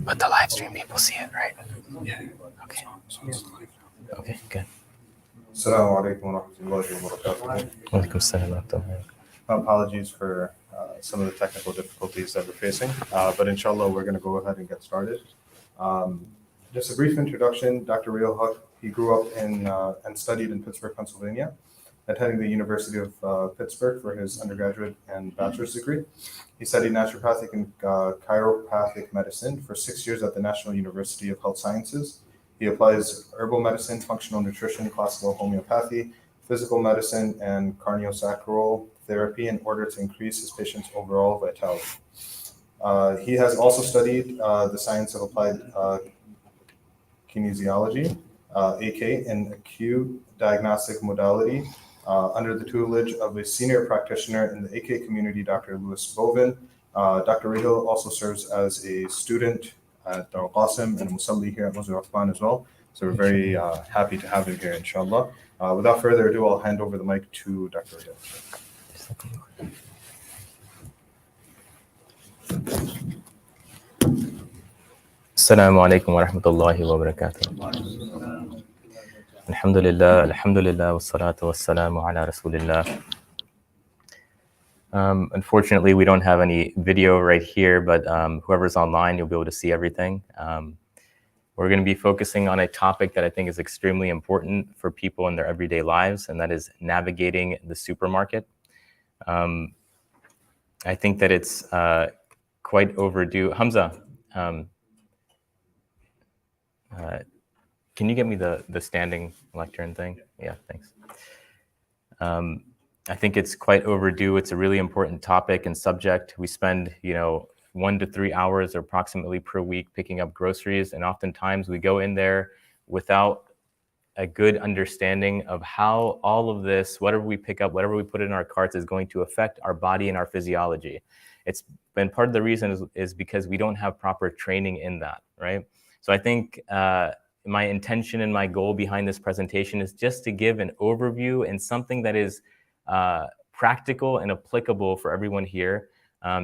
But the live stream people see it, right? Yeah. Okay. Okay, good. Assalamu alaikum wa rahmatullahi wa barakatuh. Walaikum assalam wa rahmatullahi. Apologies for some of the technical difficulties that we're facing, but inshallah we're going to go ahead and get started. Just a brief introduction. Dr. Raheel, he grew up in and studied in Pittsburgh, Pennsylvania, attending the University of Pittsburgh for his undergraduate and bachelor's degree. He studied naturopathic and chiropathic medicine for 6 years at the National University of Health Sciences. He applies herbal medicine, functional nutrition, classical homeopathy, physical medicine, and cardiosacral therapy in order to increase his patients' overall vitality. He has also studied the science of applied kinesiology, Haque, an acute diagnostic modality under the tutelage of a senior practitioner in the Haque community, Dr. Louis Bovin. Dr. Raheel also serves as a student at Dar al-Qasim and Musalli here at Masjid Uthman as well. So we're very happy to have him here, inshallah. Without further ado, I'll hand over the mic to Dr. Raheel. Assalamu alaikum wa rahmatullahi wa barakatuh. Alhamdulillah, alhamdulillah, wa salatu wa salamu ala rasulillah. Unfortunately, we don't have any video right here, but whoever's online, you'll be able to see everything. We're going to be focusing on a topic that I think is extremely important for people in their everyday lives, and that is navigating the supermarket. I think that it's quite overdue. Hamza, can you get me the standing lectern thing? Yeah, thanks. I think it's quite overdue. It's a really important topic and subject. We spend, 1 to 3 hours approximately per week picking up groceries, and oftentimes we go in there without a good understanding of how all of this, whatever we pick up, whatever we put in our carts, is going to affect our body and our physiology. It's been part of the reason is because we don't have proper training in that, right? So I think my intention and my goal behind this presentation is just to give an overview and something that is practical and applicable for everyone here,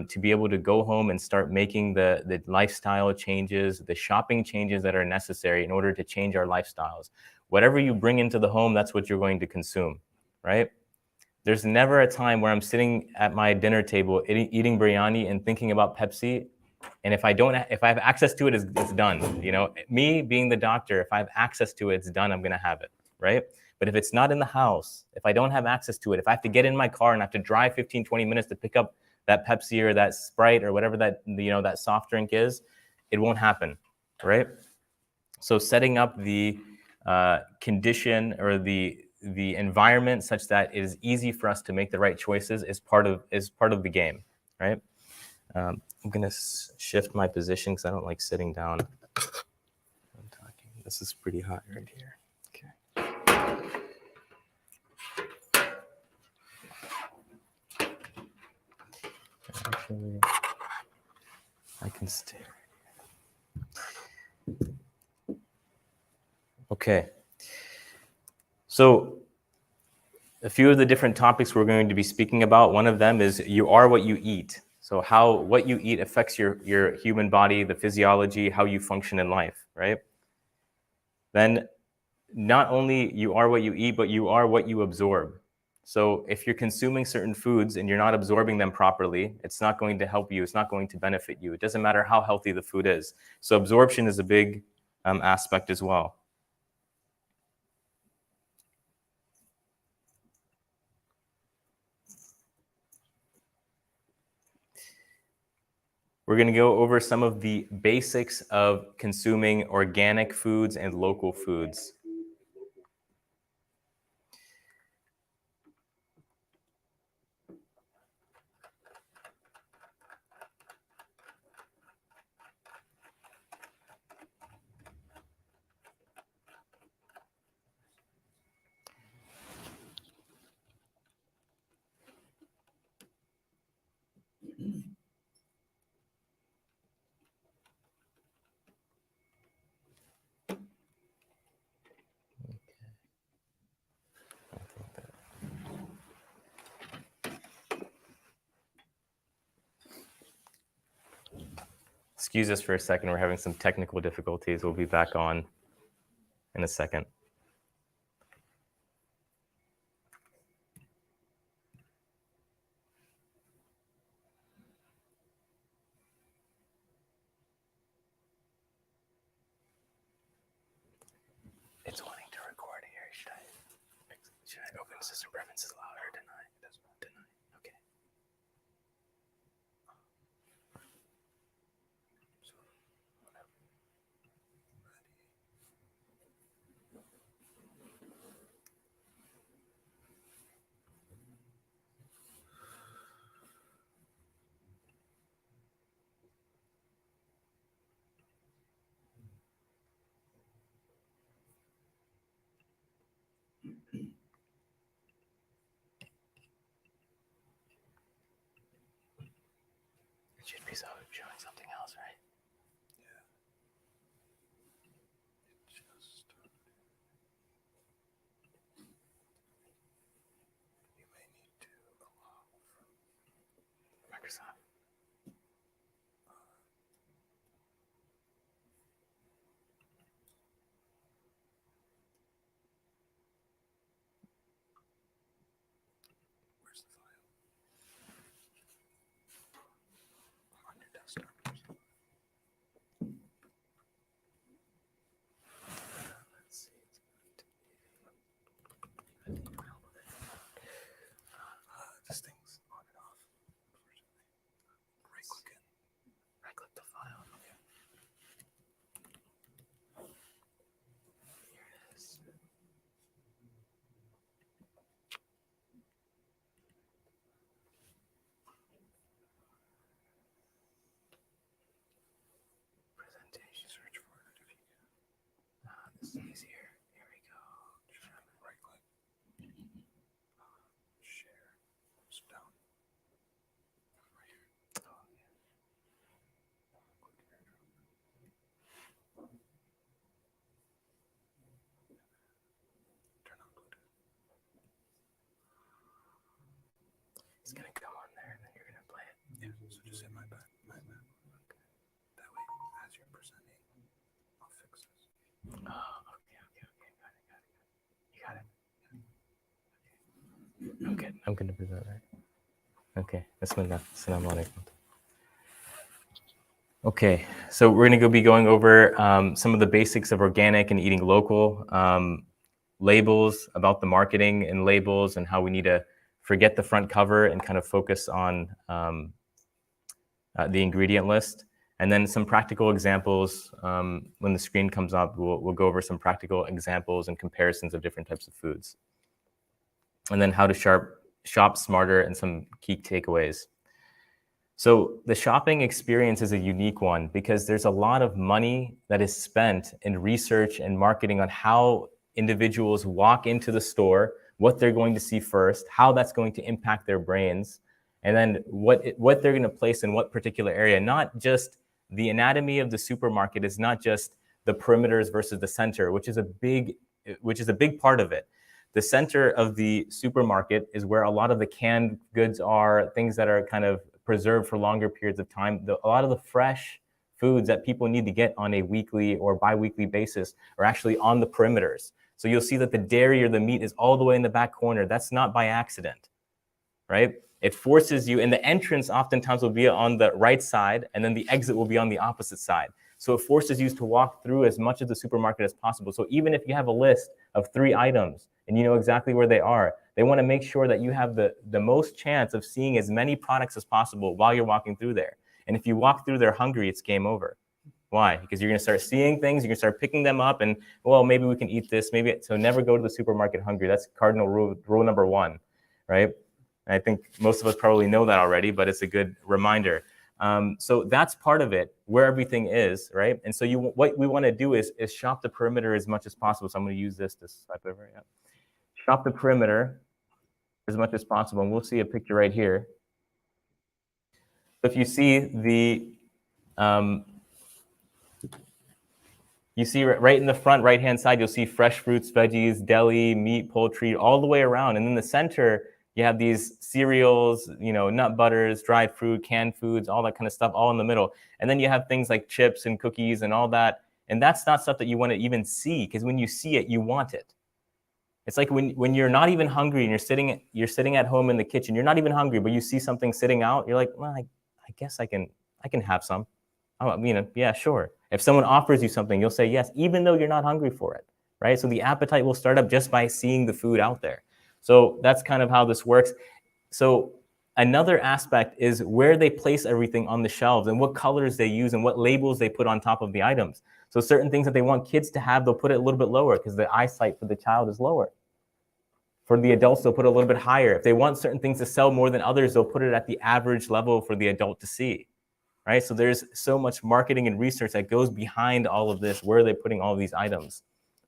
to be able to go home and start making the lifestyle changes, the shopping changes that are necessary in order to change our lifestyles. Whatever you bring into the home, that's what you're going to consume, right? There's never a time where I'm sitting at my dinner table eating biryani and thinking about Pepsi, and if I have access to it, it's done. Me being the doctor, if I have access to it, it's done. I'm gonna have it, right? But if it's not in the house, if I don't have access to it, if I have to get in my car and I have to drive 15, 20 minutes to pick up that Pepsi or that Sprite or whatever that that soft drink is, it won't happen, right? So setting up the condition or the environment such that it is easy for us to make the right choices is part of the game, right? I'm gonna shift my position because I don't like sitting down. I'm talking. This is pretty hot right here. Okay. Actually, I can stay. Okay. So a few of the different topics we're going to be speaking about, one of them is you are what you eat. So how what you eat affects your human body, the physiology, how you function in life, right? Then not only you are what you eat, but you are what you absorb. So if you're consuming certain foods and you're not absorbing them properly, it's not going to help you. It's not going to benefit you. It doesn't matter how healthy the food is. So absorption is a big aspect as well. We're going to go over some of the basics of consuming organic foods and local foods. Excuse us for a second. We're having some technical difficulties. We'll be back on in a second. It's wanting to record here. Should I open system preferences allow or deny? Deny. Okay. It should be showing something else, right? Yeah. You may need to allow from Microsoft. Where's the file? On your desktop. Let's see. This thing's on and off, unfortunately. Right-click it. Right-click the file. Okay. Here it is. Presentation. Search for it if you can. This is easier. Here we go. Right-click. Share. It's down. Right here. Oh, yeah. Turn on Bluetooth. It's gonna go on there, and then you're gonna play it. Yeah, so just hit my map. Okay. That way, as you're presenting, I'll fix this. Oh, okay. Got it. You got it. Okay. I'm gonna do that, right? Okay. Bismillah. Assalamu alaikum. Okay, so we're going to be going over some of the basics of organic and eating local, labels, about the marketing and labels, and how we need to forget the front cover and kind of focus on the ingredient list. And then some practical examples. When the screen comes up, we'll go over some practical examples and comparisons of different types of foods. And then how to shop smarter and some key takeaways. So the shopping experience is a unique one because there's a lot of money that is spent in research and marketing on how individuals walk into the store, what they're going to see first, how that's going to impact their brains, and then what they're going to place in what particular area. Not just the anatomy of the supermarket is not just the perimeters versus the center, which is a big part of it. The center of the supermarket is where a lot of the canned goods are, things that are kind of preserved for longer periods of time. A lot of the fresh foods that people need to get on a weekly or bi-weekly basis are actually on the perimeters. So you'll see that the dairy or the meat is all the way in the back corner. That's not by accident, right? It forces you, and the entrance oftentimes will be on the right side, and then the exit will be on the opposite side. So it forces you to walk through as much of the supermarket as possible. So even if you have a list of 3 items and you know exactly where they are, they want to make sure that you have the most chance of seeing as many products as possible while you're walking through there. And if you walk through there hungry, it's game over. Why? Because you're going to start seeing things, you're going to start picking them up, and, well, maybe we can eat this, so never go to the supermarket hungry. That's cardinal rule number 1, right? And I think most of us probably know that already, but it's a good reminder. So that's part of it, where everything is, right? And so what we want to do is shop the perimeter as much as possible. So I'm going to use this to swipe over. Yeah. Shop the perimeter as much as possible, and we'll see a picture right here. So if you see you see right in the front right-hand side, you'll see fresh fruits, veggies, deli, meat, poultry, all the way around. And in the center, You have these cereals, nut butters, dried fruit, canned foods, all that kind of stuff, all in the middle. And then you have things like chips and cookies and all that. And that's not stuff that you want to even see, because when you see it, you want it. It's like when you're not even hungry and you're sitting at home in the kitchen, you're not even hungry, but you see something sitting out, you're like, well, I guess I can have some. Oh, yeah, sure. If someone offers you something, you'll say yes, even though you're not hungry for it, right? So the appetite will start up just by seeing the food out there. So that's kind of how this works. So another aspect is where they place everything on the shelves and what colors they use and what labels they put on top of the items. So certain things that they want kids to have, they'll put it a little bit lower because the eyesight for the child is lower. For the adults, they'll put it a little bit higher. If they want certain things to sell more than others, they'll put it at the average level for the adult to see, right? So there's so much marketing and research that goes behind all of this. Where are they putting all of these items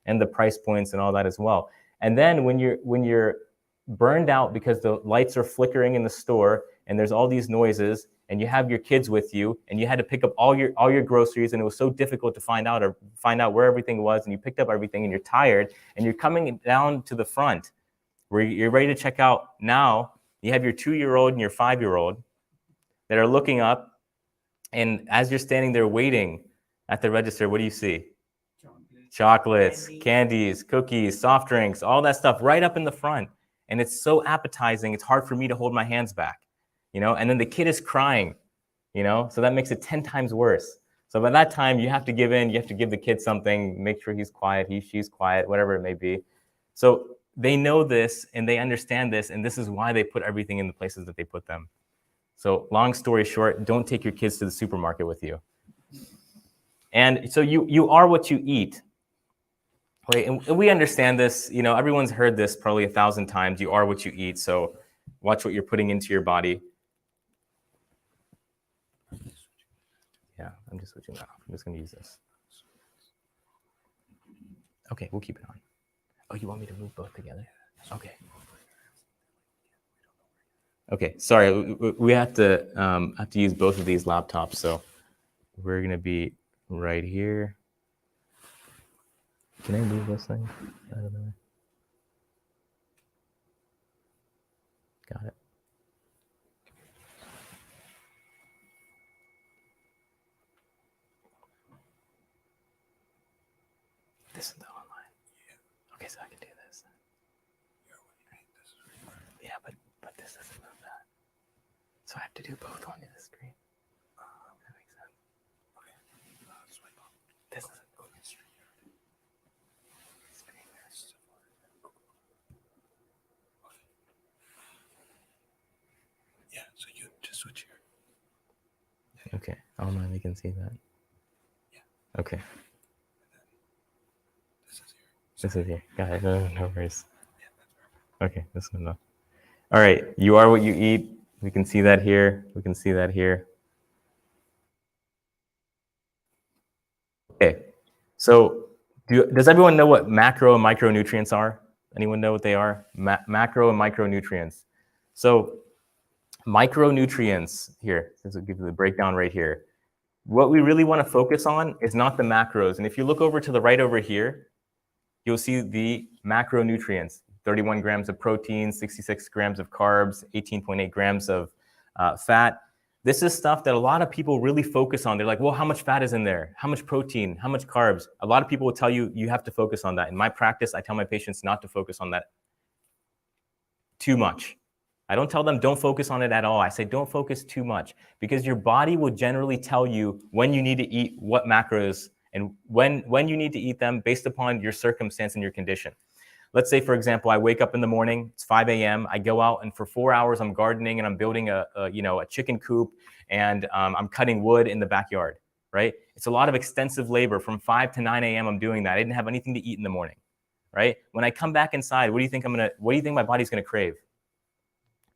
and the price points and all that as well? And then when you're burned out because the lights are flickering in the store and there's all these noises and you have your kids with you and you had to pick up all your groceries and it was so difficult to find out where everything was, and you picked up everything and you're tired and you're coming down to the front where you're ready to check out. Now you have your 2-year-old and your 5-year-old that are looking up, and as you're standing there waiting at the register, what do you see? Chocolates, candies, cookies, soft drinks, all that stuff right up in the front. And it's so appetizing, it's hard for me to hold my hands back, and then the kid is crying, so that makes it 10 times worse. So by that time, you have to give in, you have to give the kid something, make sure he's quiet, she's quiet, whatever it may be. So they know this and they understand this, and this is why they put everything in the places that they put them. So long story short, don't take your kids to the supermarket with you. And so you are what you eat. Right, and we understand this, everyone's heard this probably 1,000 times. You are what you eat, so watch what you're putting into your body. Yeah, I'm just switching that off. I'm just going to use this. Okay, we'll keep it on. Oh, you want me to move both together? Okay. Okay, sorry, we have to use both of these laptops, so we're going to be right here. Can I move this thing out of the way? Got it. This is the online. Yeah. Okay, so I can do this. Yeah, but this doesn't move that. So I have to do both on the screen. That makes sense. Okay. This doesn't go in the screen. Yeah, so you just switch here. Okay, online we can see that. Yeah. Okay. This is here. Got it. No worries. Okay, this is enough. All right, you are what you eat. We can see that here. We can see that here. Okay, so does everyone know what macro and micronutrients are? Anyone know what they are? Macro and micronutrients. So micronutrients, here, this will give you the breakdown right here. What we really want to focus on is not the macros. And if you look over to the right over here, you'll see the macronutrients, 31 grams of protein, 66 grams of carbs, 18.8 grams of fat. This is stuff that a lot of people really focus on. They're like, well, how much fat is in there? How much protein? How much carbs? A lot of people will tell you, you have to focus on that. In my practice, I tell my patients not to focus on that too much. I don't tell them don't focus on it at all. I say don't focus too much, because your body will generally tell you when you need to eat what macros and when you need to eat them based upon your circumstance and your condition. Let's say, for example, I wake up in the morning, it's 5 a.m. I go out and for 4 hours I'm gardening and I'm building a chicken coop, and I'm cutting wood in the backyard, right? It's a lot of extensive labor. From 5 to 9 a.m. I'm doing that. I didn't have anything to eat in the morning, right? When I come back inside, what do you think my body's gonna crave?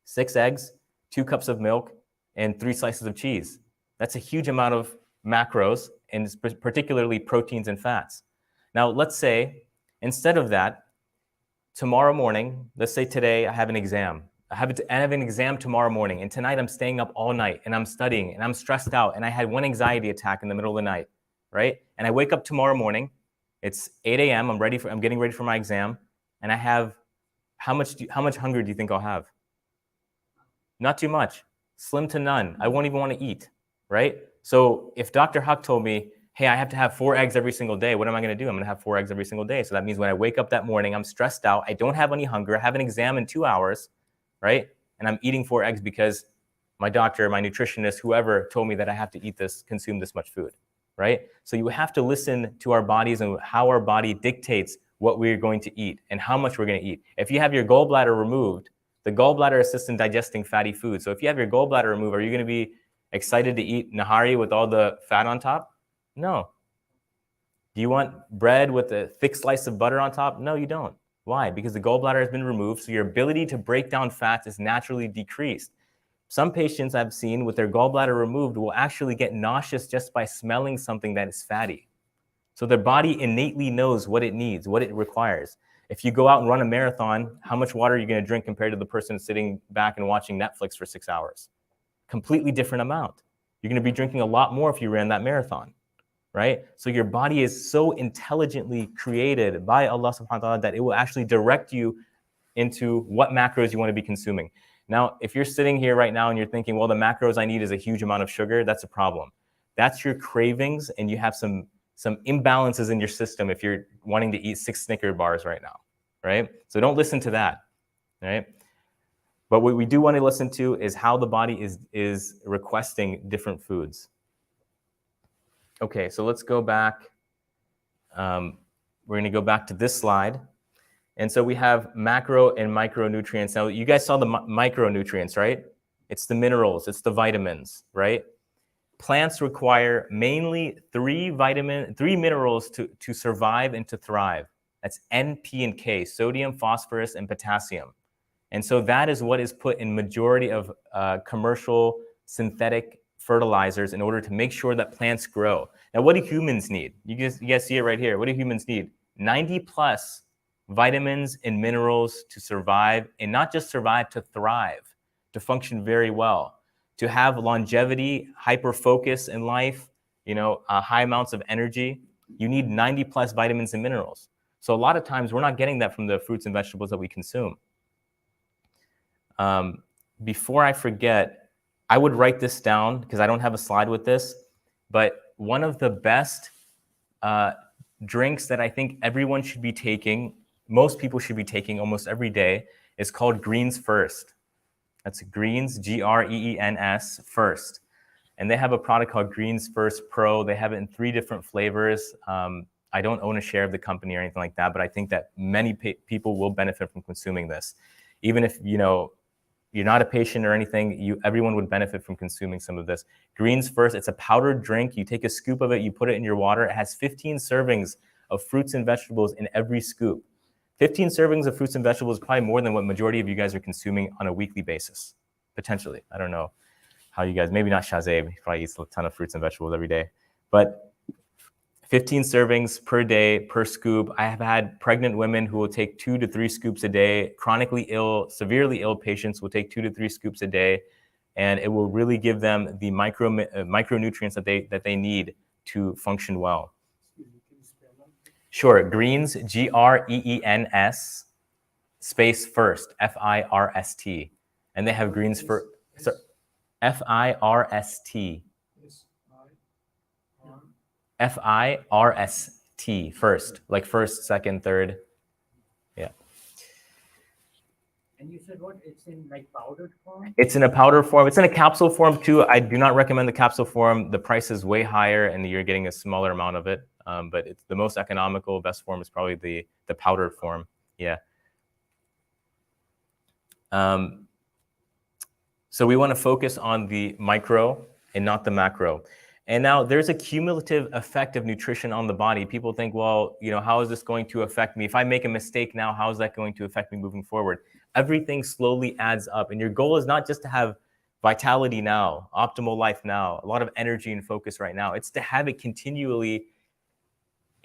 6 eggs, 2 cups of milk, and 3 slices of cheese. That's a huge amount of macros, and particularly proteins and fats. Now, let's say instead of that, tomorrow morning, let's say today I have an exam. I have an exam tomorrow morning, and tonight I'm staying up all night and I'm studying and I'm stressed out and I had one anxiety attack in the middle of the night, right? And I wake up tomorrow morning, it's 8 a.m. I'm getting ready for my exam, and I have, how much hunger do you think I'll have? Not too much. Slim to none. I won't even want to eat, right? So if Dr. Haque told me, hey, I have to have 4 eggs every single day, what am I going to do? I'm going to have 4 eggs every single day. So that means when I wake up that morning, I'm stressed out. I don't have any hunger. I have an exam in 2 hours, right? And I'm eating 4 eggs because my doctor, my nutritionist, whoever told me that I have to eat this, consume this much food, right? So you have to listen to our bodies and how our body dictates what we're going to eat and how much we're going to eat. If you have your gallbladder removed, the gallbladder assists in digesting fatty food. So if you have your gallbladder removed, are you going to be excited to eat nahari with all the fat on top? No. Do you want bread with a thick slice of butter on top? No, you don't. Why? Because the gallbladder has been removed, so your ability to break down fats is naturally decreased. Some patients I've seen with their gallbladder removed will actually get nauseous just by smelling something that is fatty. So their body innately knows what it needs, what it requires. If you go out and run a marathon, how much water are you going to drink compared to the person sitting back and watching Netflix for 6 hours? Completely different amount. You're going to be drinking a lot more if you ran that marathon, right? So your body is so intelligently created by Allah subhanahu wa ta'ala that it will actually direct you into what macros you want to be consuming. Now, if you're sitting here right now and you're thinking, well, the macros I need is a huge amount of sugar, that's a problem. That's your cravings, and you have some imbalances in your system if you're wanting to eat 6 Snicker bars right now, right? So don't listen to that, right? But what we do want to listen to is how the body is requesting different foods. Okay, so let's go back. We're going to go back to this slide. And so we have macro and micronutrients. Now, you guys saw the micronutrients, right? It's the minerals, it's the vitamins, right? Plants require mainly 3 minerals to survive and to thrive. That's N, P, and K, sodium, phosphorus, and potassium. And so that is what is put in majority of commercial synthetic fertilizers in order to make sure that plants grow. Now, what do humans need? You guys see it right here. What do humans need? 90 plus vitamins and minerals to survive, and not just survive, to thrive, to function very well, to have longevity, hyper focus in life, high amounts of energy. You need 90 plus vitamins and minerals. So a lot of times we're not getting that from the fruits and vegetables that we consume. Before I forget, I would write this down because I don't have a slide with this, but one of the best drinks that I think everyone should be taking, most people should be taking almost every day, is called Greens First. That's Greens, Greens First. And they have a product called Greens First Pro. They have it in 3 different flavors. I don't own a share of the company or anything like that, but I think that many people will benefit from consuming this. Even if, you're not a patient or anything, everyone would benefit from consuming some of this. Greens First, it's a powdered drink. You take a scoop of it, you put it in your water. It has 15 servings of fruits and vegetables in every scoop. 15 servings of fruits and vegetables is probably more than what majority of you guys are consuming on a weekly basis, potentially. I don't know how you guys, maybe not Shazeb, he probably eats a ton of fruits and vegetables every day. But 15 servings per day, per scoop. I have had pregnant women who will take 2 to 3 scoops a day. Chronically ill, severely ill patients will take 2 to 3 scoops a day, and it will really give them the micronutrients that they need to function well. Sure, Greens, Greens, space First, First, and they have Greens for First. First, first, like first, second, third. Yeah. And you said what? It's in like powdered form? It's in a powder form. It's in a capsule form too. I do not recommend the capsule form. The price is way higher and you're getting a smaller amount of it. But it's the most economical, best form is probably the powdered form. Yeah. So we want to focus on the micro and not the macro. And now there's a cumulative effect of nutrition on the body. People think, well, how is this going to affect me? If I make a mistake now, how is that going to affect me moving forward? Everything slowly adds up. And your goal is not just to have vitality now, optimal life now, a lot of energy and focus right now. It's to have it continually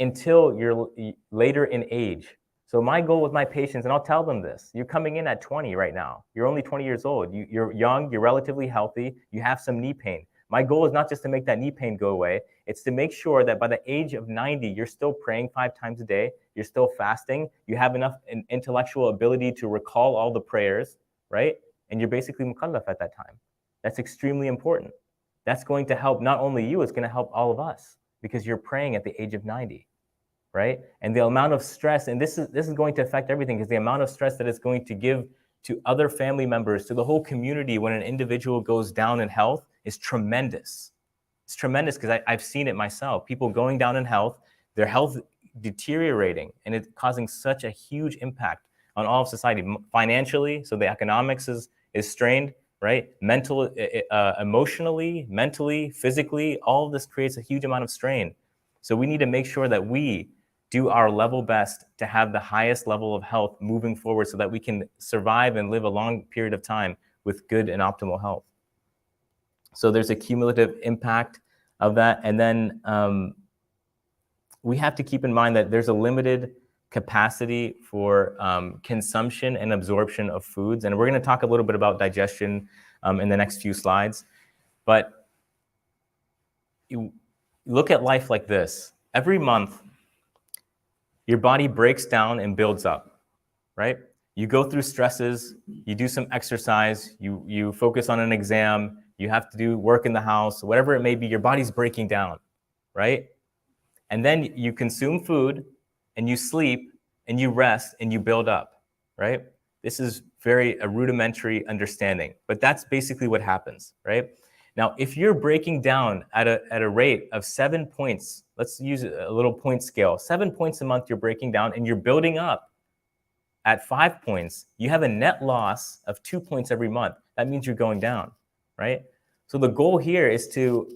until you're later in age. So my goal with my patients, and I'll tell them this, you're coming in at 20 right now. You're only 20 years old. You're young, you're relatively healthy, you have some knee pain. My goal is not just to make that knee pain go away. It's to make sure that by the age of 90, you're still praying 5 times a day. You're still fasting. You have enough intellectual ability to recall all the prayers, right? and you're basically mukallaf at that time. That's extremely important. That's going to help not only you, it's going to help all of us because you're praying at the age of 90, right? And the amount of stress, and this is going to affect everything because the amount of stress that it's going to give to other family members, to the whole community when an individual goes down in health is tremendous. It's tremendous because I've seen it myself. People going down in health, their health deteriorating, and it's causing such a huge impact on all of society financially. So the economics is strained, right? Emotionally, mentally, physically, all of this creates a huge amount of strain. So we need to make sure that we do our level best to have the highest level of health moving forward so that we can survive and live a long period of time with good and optimal health. So there's a cumulative impact of that. And then we have to keep in mind that there's a limited capacity for consumption and absorption of foods. And we're going to talk a little bit about digestion in the next few slides. But you look at life like this. Every month, your body breaks down and builds up, right? You go through stresses, you do some exercise, you focus on an exam, you have to do work in the house, whatever it may be, your body's breaking down, right? And then you consume food and you sleep and you rest and you build up, right? This is a rudimentary understanding, but that's basically what happens, right? Now, if you're breaking down at a rate of 7 points, let's use a little point scale, 7 points a month you're breaking down and you're building up at 5 points, you have a net loss of 2 points every month. That means you're going down, right? So the goal here is to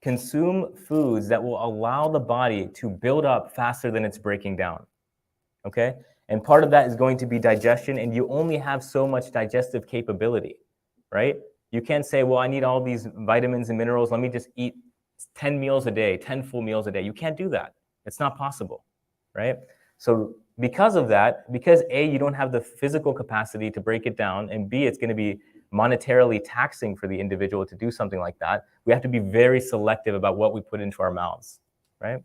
consume foods that will allow the body to build up faster than it's breaking down, okay? And part of that is going to be digestion, and you only have so much digestive capability, right? You can't say, well, I need all these vitamins and minerals. Let me just eat 10 meals a day, 10 full meals a day. You can't do that. It's not possible, right? So because of that, because A, you don't have the physical capacity to break it down, and B, it's going to be monetarily taxing for the individual to do something like that, we have to be very selective about what we put into our mouths, right?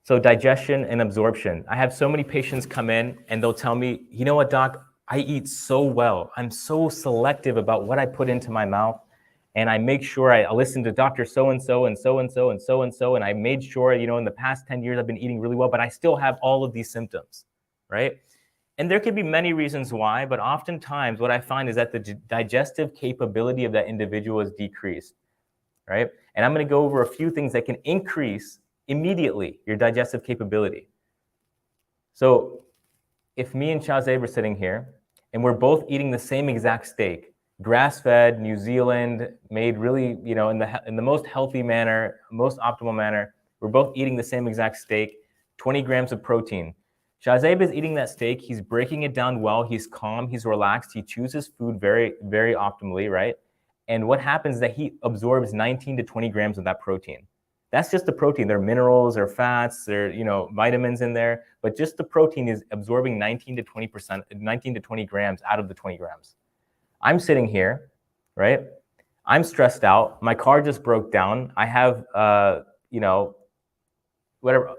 So digestion and absorption. I have so many patients come in and they'll tell me, you know what, doc, I eat so well. I'm so selective about what I put into my mouth. And I make sure I listen to Dr. So-and-so and so-and-so and so-and-so. And I made sure, in the past 10 years, I've been eating really well, but I still have all of these symptoms, right? And there could be many reasons why, but oftentimes what I find is that the digestive capability of that individual is decreased, right? And I'm going to go over a few things that can increase immediately your digestive capability. So if me and Shahzaib are sitting here and we're both eating the same exact steak, grass-fed, New Zealand, made really, in the most healthy manner, most optimal manner, we're both eating the same exact steak, 20 grams of protein. Shahzaib is eating that steak, he's breaking it down well, he's calm, he's relaxed, he chooses food very, very optimally, right? And what happens is that he absorbs 19 to 20 grams of that protein. That's just the protein. There are minerals, there are fats, there are vitamins in there, but just the protein is absorbing 19 to 20 grams out of the 20 grams. I'm sitting here, right? I'm stressed out. My car just broke down. I have,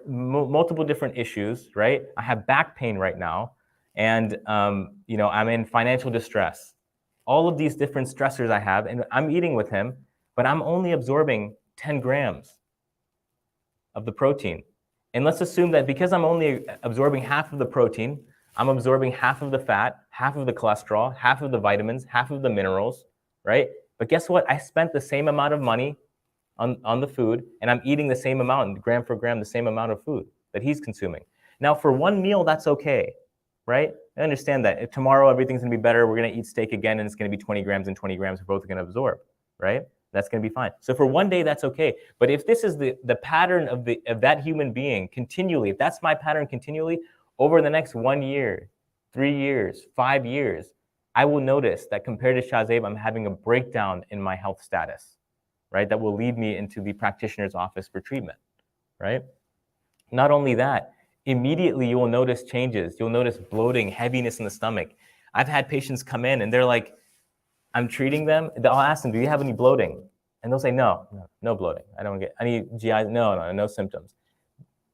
multiple different issues, right? I have back pain right now, and I'm in financial distress. All of these different stressors I have, and I'm eating with him, but I'm only absorbing 10 grams of the protein. And let's assume that because I'm only absorbing half of the protein, I'm absorbing half of the fat, half of the cholesterol, half of the vitamins, half of the minerals, right? But guess what? I spent the same amount of money on the food, and I'm eating the same amount, gram for gram, the same amount of food that he's consuming. Now, for one meal, that's okay, right? I understand that. If tomorrow everything's gonna be better, we're gonna eat steak again, and it's gonna be 20 grams and 20 grams, we're both gonna absorb, right? That's going to be fine. So for one day, that's okay. But if this is the pattern of that human being continually, if that's my pattern continually, over the next 1 year, 3 years, 5 years, I will notice that compared to Shahzaib, I'm having a breakdown in my health status, right? That will lead me into the practitioner's office for treatment, right? Not only that, immediately you will notice changes. You'll notice bloating, heaviness in the stomach. I've had patients come in and they're like, I'm treating them. I'll ask them, do you have any bloating? And they'll say, no bloating. I don't get any GI, no symptoms.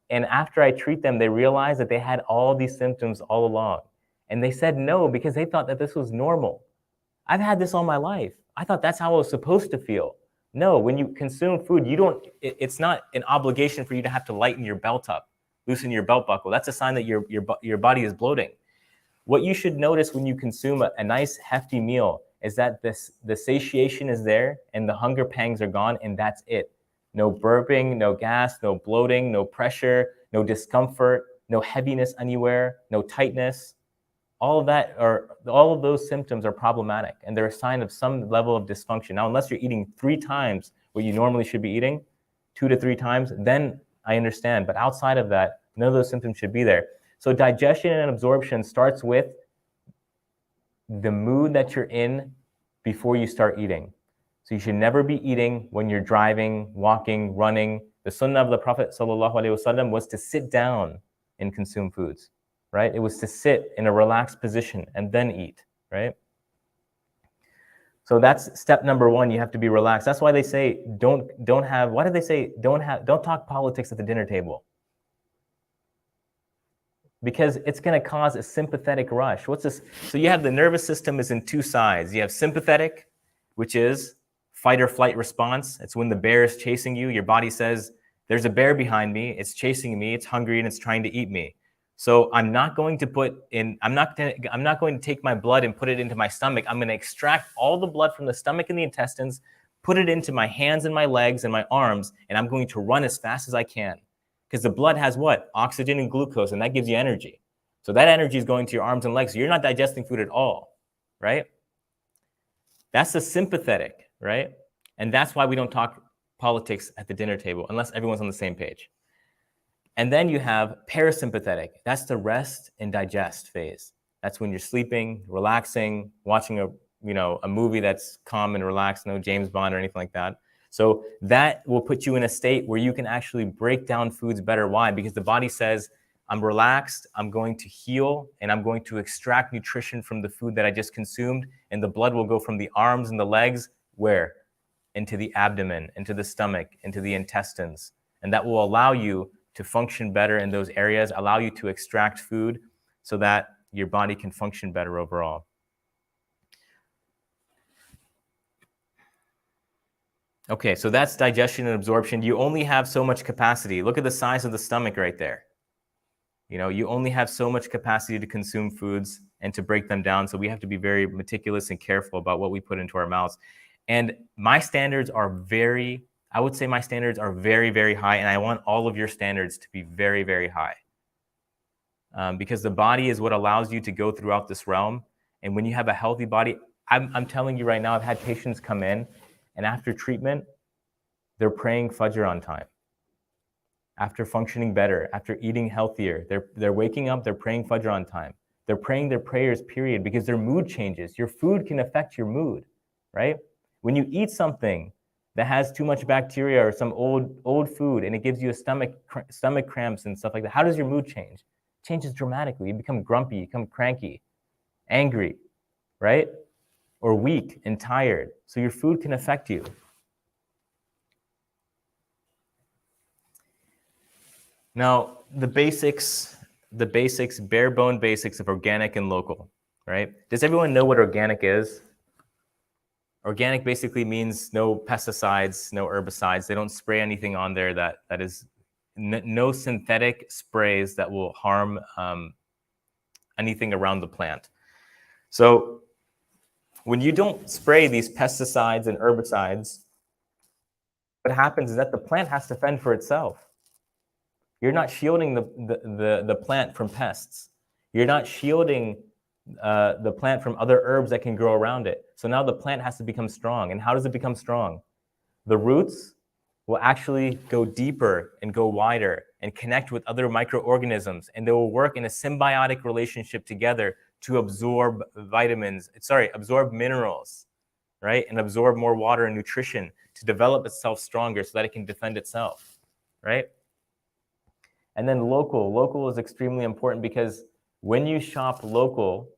And after I treat them, they realize that they had all these symptoms all along. And they said no because they thought that this was normal. I've had this all my life. I thought that's how I was supposed to feel. No, when you consume food, it's not an obligation for you to have to lighten your belt up, loosen your belt buckle. That's a sign that your body is bloating. What you should notice when you consume a nice hefty meal is that the satiation is there and the hunger pangs are gone, and that's it. No burping, no gas, no bloating, no pressure, no discomfort, no heaviness anywhere, no tightness. All of those symptoms are problematic, and they're a sign of some level of dysfunction. Now, unless you're eating 3 times what you normally should be eating, 2 to 3 times, then I understand. But outside of that, none of those symptoms should be there. So digestion and absorption starts with the mood that you're in before you start eating. So you should never be eating when you're driving, walking, running. The sunnah of the Prophet ﷺ was to sit down and consume foods, right? It was to sit in a relaxed position and then eat, right? So that's step number 1. You have to be relaxed. That's why they say don't talk politics at the dinner table. Because it's going to cause a sympathetic rush. What's this? So you have the nervous system is in 2 sides. You have sympathetic, which is fight or flight response. It's when the bear is chasing you. Your body says, there's a bear behind me. It's chasing me. It's hungry and it's trying to eat me. So I'm not going to take my blood and put it into my stomach. I'm going to extract all the blood from the stomach and the intestines, put it into my hands and my legs and my arms, and I'm going to run as fast as I can. Because the blood has what? Oxygen and glucose, and that gives you energy. So that energy is going to your arms and legs. So you're not digesting food at all, right? That's the sympathetic, right? And that's why we don't talk politics at the dinner table unless everyone's on the same page. And then you have parasympathetic. That's the rest and digest phase. That's when you're sleeping, relaxing, watching a movie that's calm and relaxed, no James Bond or anything like that. So that will put you in a state where you can actually break down foods better. Why? Because the body says, I'm relaxed, I'm going to heal, and I'm going to extract nutrition from the food that I just consumed, and the blood will go from the arms and the legs, where? Into the abdomen, into the stomach, into the intestines. And that will allow you to function better in those areas, allow you to extract food so that your body can function better overall. Okay, so that's digestion and absorption. You only have so much capacity. Look at the size of the stomach right there. You only have so much capacity to consume foods and to break them down. So we have to be very meticulous and careful about what we put into our mouths. And my standards are very, very high. And I want all of your standards to be very, very high. Because the body is what allows you to go throughout this realm. And when you have a healthy body, I'm telling you right now, I've had patients come in, and after treatment, they're praying Fajr on time. After functioning better, after eating healthier, they're waking up, they're praying Fajr on time. They're praying their prayers, period, because their mood changes. Your food can affect your mood, right? When you eat something that has too much bacteria or some old food and it gives you a stomach cramps and stuff like that, how does your mood change? It changes dramatically. You become grumpy, you become cranky, angry, right? Or weak and tired. So your food can affect you. Now, the basics, bare bone basics of organic and local, right? Does everyone know what organic is? Organic basically means no pesticides, no herbicides. They don't spray anything on there that is no synthetic sprays that will harm anything around the plant. So when you don't spray these pesticides and herbicides, what happens is that the plant has to fend for itself. You're not shielding the plant from pests. You're not shielding the plant from other herbs that can grow around it. So now the plant has to become strong. And how does it become strong? The roots will actually go deeper and go wider and connect with other microorganisms, and they will work in a symbiotic relationship together to absorb minerals, right? And absorb more water and nutrition to develop itself stronger so that it can defend itself, right? And then local is extremely important because when you shop local,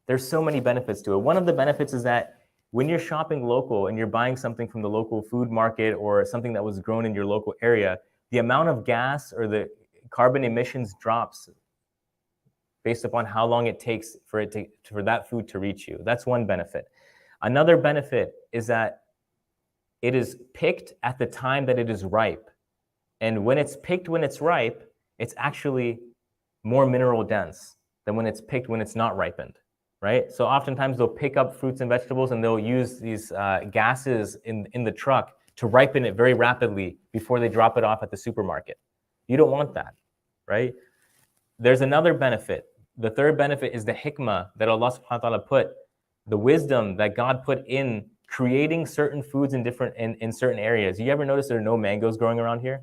there's so many benefits to it. One of the benefits is that when you're shopping local and you're buying something from the local food market or something that was grown in your local area, the amount of gas or the carbon emissions drops based upon how long it takes for that food to reach you. That's one benefit. Another benefit is that it is picked at the time that it is ripe. And when it's picked when it's ripe, it's actually more mineral dense than when it's picked when it's not ripened, right? So oftentimes they'll pick up fruits and vegetables and they'll use these gases in the truck to ripen it very rapidly before they drop it off at the supermarket. You don't want that, right? There's another benefit. The third benefit is the hikmah that Allah subhanahu wa ta'ala put, the wisdom that God put in creating certain foods in certain areas. You ever notice there are no mangoes growing around here?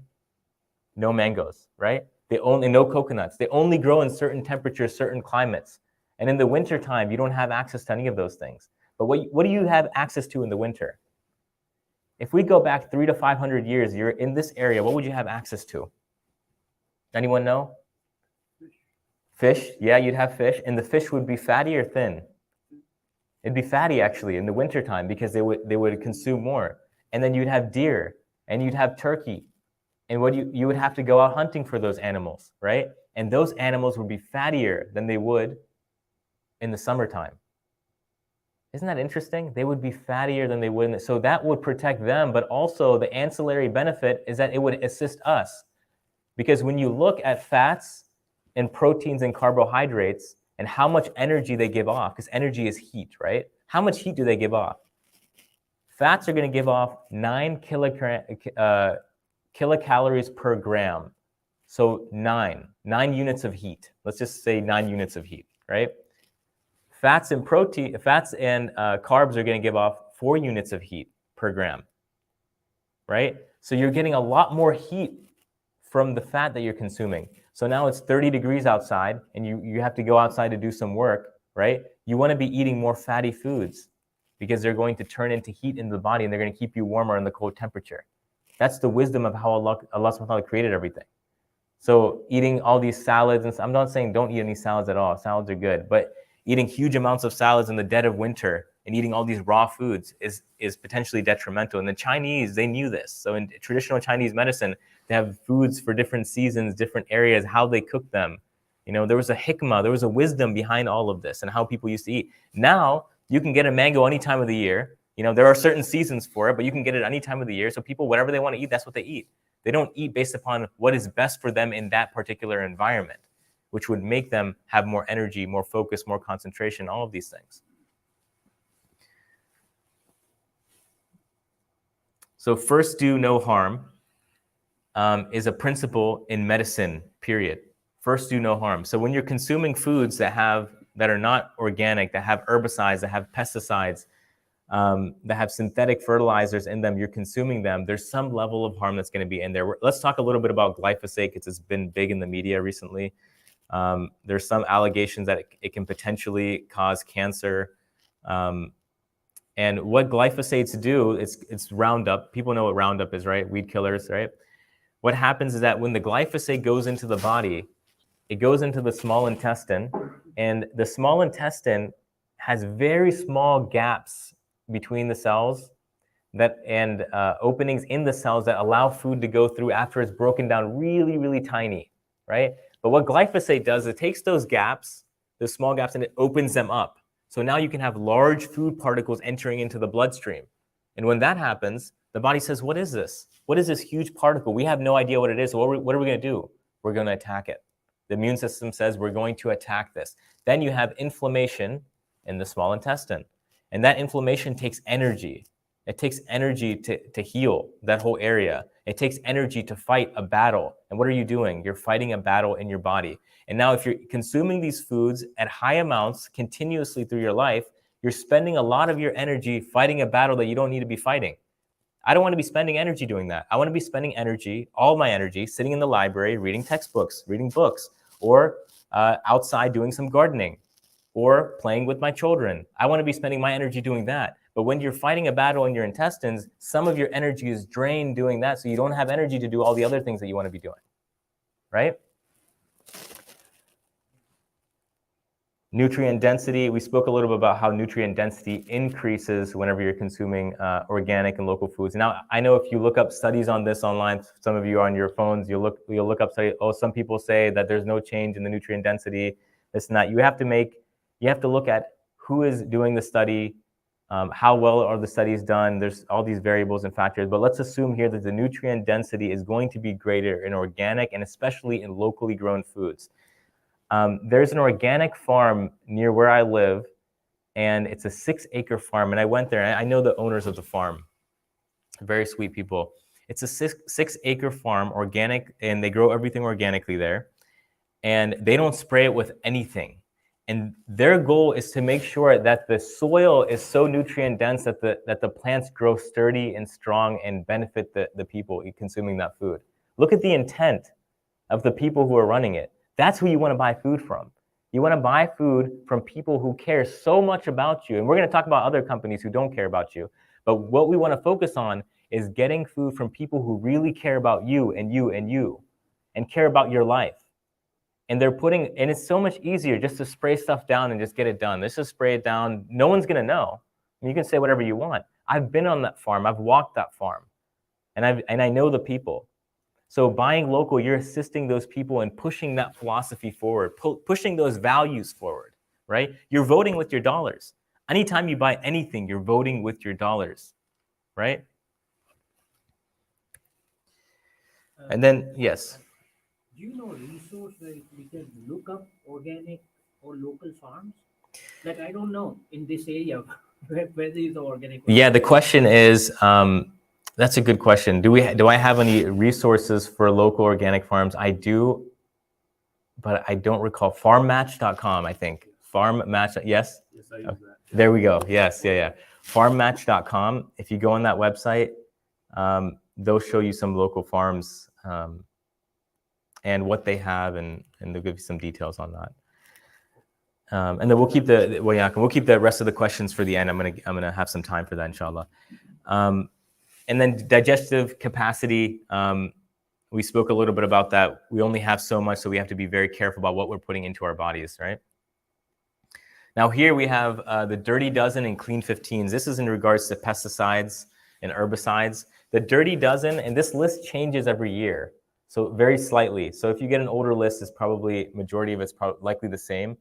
No mangoes, right? No coconuts. They only grow in certain temperatures, certain climates. And in the winter time, you don't have access to any of those things. But what do you have access to in the winter? If we go back 300 to 500 years, you're in this area, what would you have access to? Anyone know? Fish. Yeah, you'd have fish. And the fish would be fatty or thin? It'd be fatty, actually, in the wintertime because they would consume more. And then you'd have deer, and you'd have turkey. And you would have to go out hunting for those animals, right? And those animals would be fattier than they would in the summertime. Isn't that interesting? They would be fattier than they would. So that would protect them, but also the ancillary benefit is that it would assist us. Because when you look at fats and proteins and carbohydrates and how much energy they give off, because energy is heat, right? How much heat do they give off? Fats are going to give off 9 kilocalories per gram. So 9 units of heat. Let's just say 9 units of heat, right? Fats and carbs are going to give off 4 units of heat per gram, right? So you're getting a lot more heat from the fat that you're consuming. So now it's 30 degrees outside and you have to go outside to do some work, right? You want to be eating more fatty foods because they're going to turn into heat in the body and they're going to keep you warmer in the cold temperature. That's the wisdom of how Allah subhanahu wa ta'ala created everything. So eating all these salads, and I'm not saying don't eat any salads at all. Salads are good, but eating huge amounts of salads in the dead of winter and eating all these raw foods is potentially detrimental. And the Chinese, they knew this. So in traditional Chinese medicine, they have foods for different seasons, different areas, how they cook them. You know, there was a hikmah, there was a wisdom behind all of this and how people used to eat. Now, you can get a mango any time of the year. You know, there are certain seasons for it, but you can get it any time of the year. So people, whatever they want to eat, that's what they eat. They don't eat based upon what is best for them in that particular environment, which would make them have more energy, more focus, more concentration, all of these things. So first do no harm is a principle in medicine, period. First do no harm. So when you're consuming foods that are not organic, that have herbicides, that have pesticides, that have synthetic fertilizers in them, you're consuming them, there's some level of harm that's going to be in there. Let's talk a little bit about glyphosate because it's been big in the media recently. There's some allegations that it can potentially cause cancer. And what glyphosates do, it's Roundup. People know what Roundup is, right? Weed killers, right? What happens is that when the glyphosate goes into the body, it goes into the small intestine, and the small intestine has very small gaps between the cells and openings in the cells that allow food to go through after it's broken down really, really tiny, right? But what glyphosate does, it takes those gaps, those small gaps, and it opens them up. So now you can have large food particles entering into the bloodstream. And when that happens, the body says, what is this? What is this huge particle? We have no idea what it is. So what are we going to do? We're going to attack it. The immune system says we're going to attack this. Then you have inflammation in the small intestine. And that inflammation takes energy. It takes energy to heal that whole area. It takes energy to fight a battle. And what are you doing? You're fighting a battle in your body. And now if you're consuming these foods at high amounts continuously through your life, you're spending a lot of your energy fighting a battle that you don't need to be fighting. I don't want to be spending energy doing that. I want to be spending energy, all my energy, sitting in the library, reading textbooks, reading books, or outside doing some gardening, or playing with my children. I want to be spending my energy doing that. But when you're fighting a battle in your intestines, some of your energy is drained doing that, so you don't have energy to do all the other things that you want to be doing, right? Nutrient density, we spoke a little bit about how nutrient density increases whenever you're consuming organic and local foods. Now, I know if you look up studies on this online, some of you on your phones, you'll look up studies, oh, some people say that there's no change in the nutrient density, this and that. You have to look at who is doing the study, how well are the studies done, there's all these variables and factors, but let's assume here that the nutrient density is going to be greater in organic and especially in locally grown foods. There's an organic farm near where I live, and it's a 6-acre farm. And I went there, and I know the owners of the farm. Very sweet people. It's a 6-acre farm, organic, and they grow everything organically there. And they don't spray it with anything. And their goal is to make sure that the soil is so nutrient dense that the plants grow sturdy and strong and benefit the people consuming that food. Look at the intent of the people who are running it. That's who you want to buy food from. You want to buy food from people who care so much about you. And we're going to talk about other companies who don't care about you. But what we want to focus on is getting food from people who really care about you and you and you and care about your life. And and it's so much easier just to spray stuff down and just get it done. Let's just spray it down. No one's going to know. You can say whatever you want. I've been on that farm. I've walked that farm. And I know the people. So buying local, you're assisting those people and pushing that philosophy forward, pushing those values forward, right? You're voting with your dollars. Anytime you buy anything, you're voting with your dollars, right? And then, yes. Do you know a resource where we can look up organic or local farms? Like, I don't know in this area where these are organic. Yeah, the question is, that's a good question. Do I have any resources for local organic farms? I do, but I don't recall. Farmmatch.com, I think. Farmmatch, yes? Yes, I use that. There we go. Yes, yeah. Farmmatch.com. If you go on that website, they'll show you some local farms and what they have, and they'll give you some details on that. And then we'll keep the rest of the questions for the end. I'm gonna have some time for that, inshallah. And then digestive capacity, we spoke a little bit about that. We only have so much, so we have to be very careful about what we're putting into our bodies, right? Now here we have the Dirty Dozen and Clean 15s. This is in regards to pesticides and herbicides. The Dirty Dozen, and this list changes every year, so very slightly. So if you get an older list, it's probably, majority of it's likely the same.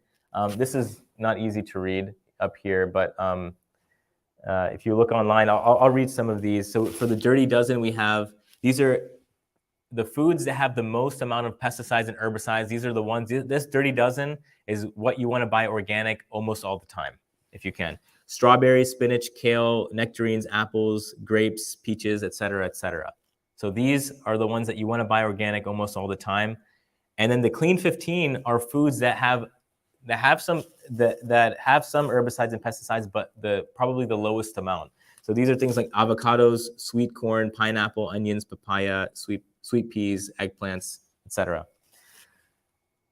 This is not easy to read up here, but if you look online, I'll read some of these. So for the Dirty Dozen, we have, these are the foods that have the most amount of pesticides and herbicides. These are the ones, this Dirty Dozen is what you want to buy organic almost all the time, if you can. Strawberries, spinach, kale, nectarines, apples, grapes, peaches, etc., etc. So these are the ones that you want to buy organic almost all the time. And then the Clean 15 are foods that have some herbicides and pesticides, but probably the lowest amount. So these are things like avocados, sweet corn, pineapple, onions, papaya, sweet peas, eggplants, etc.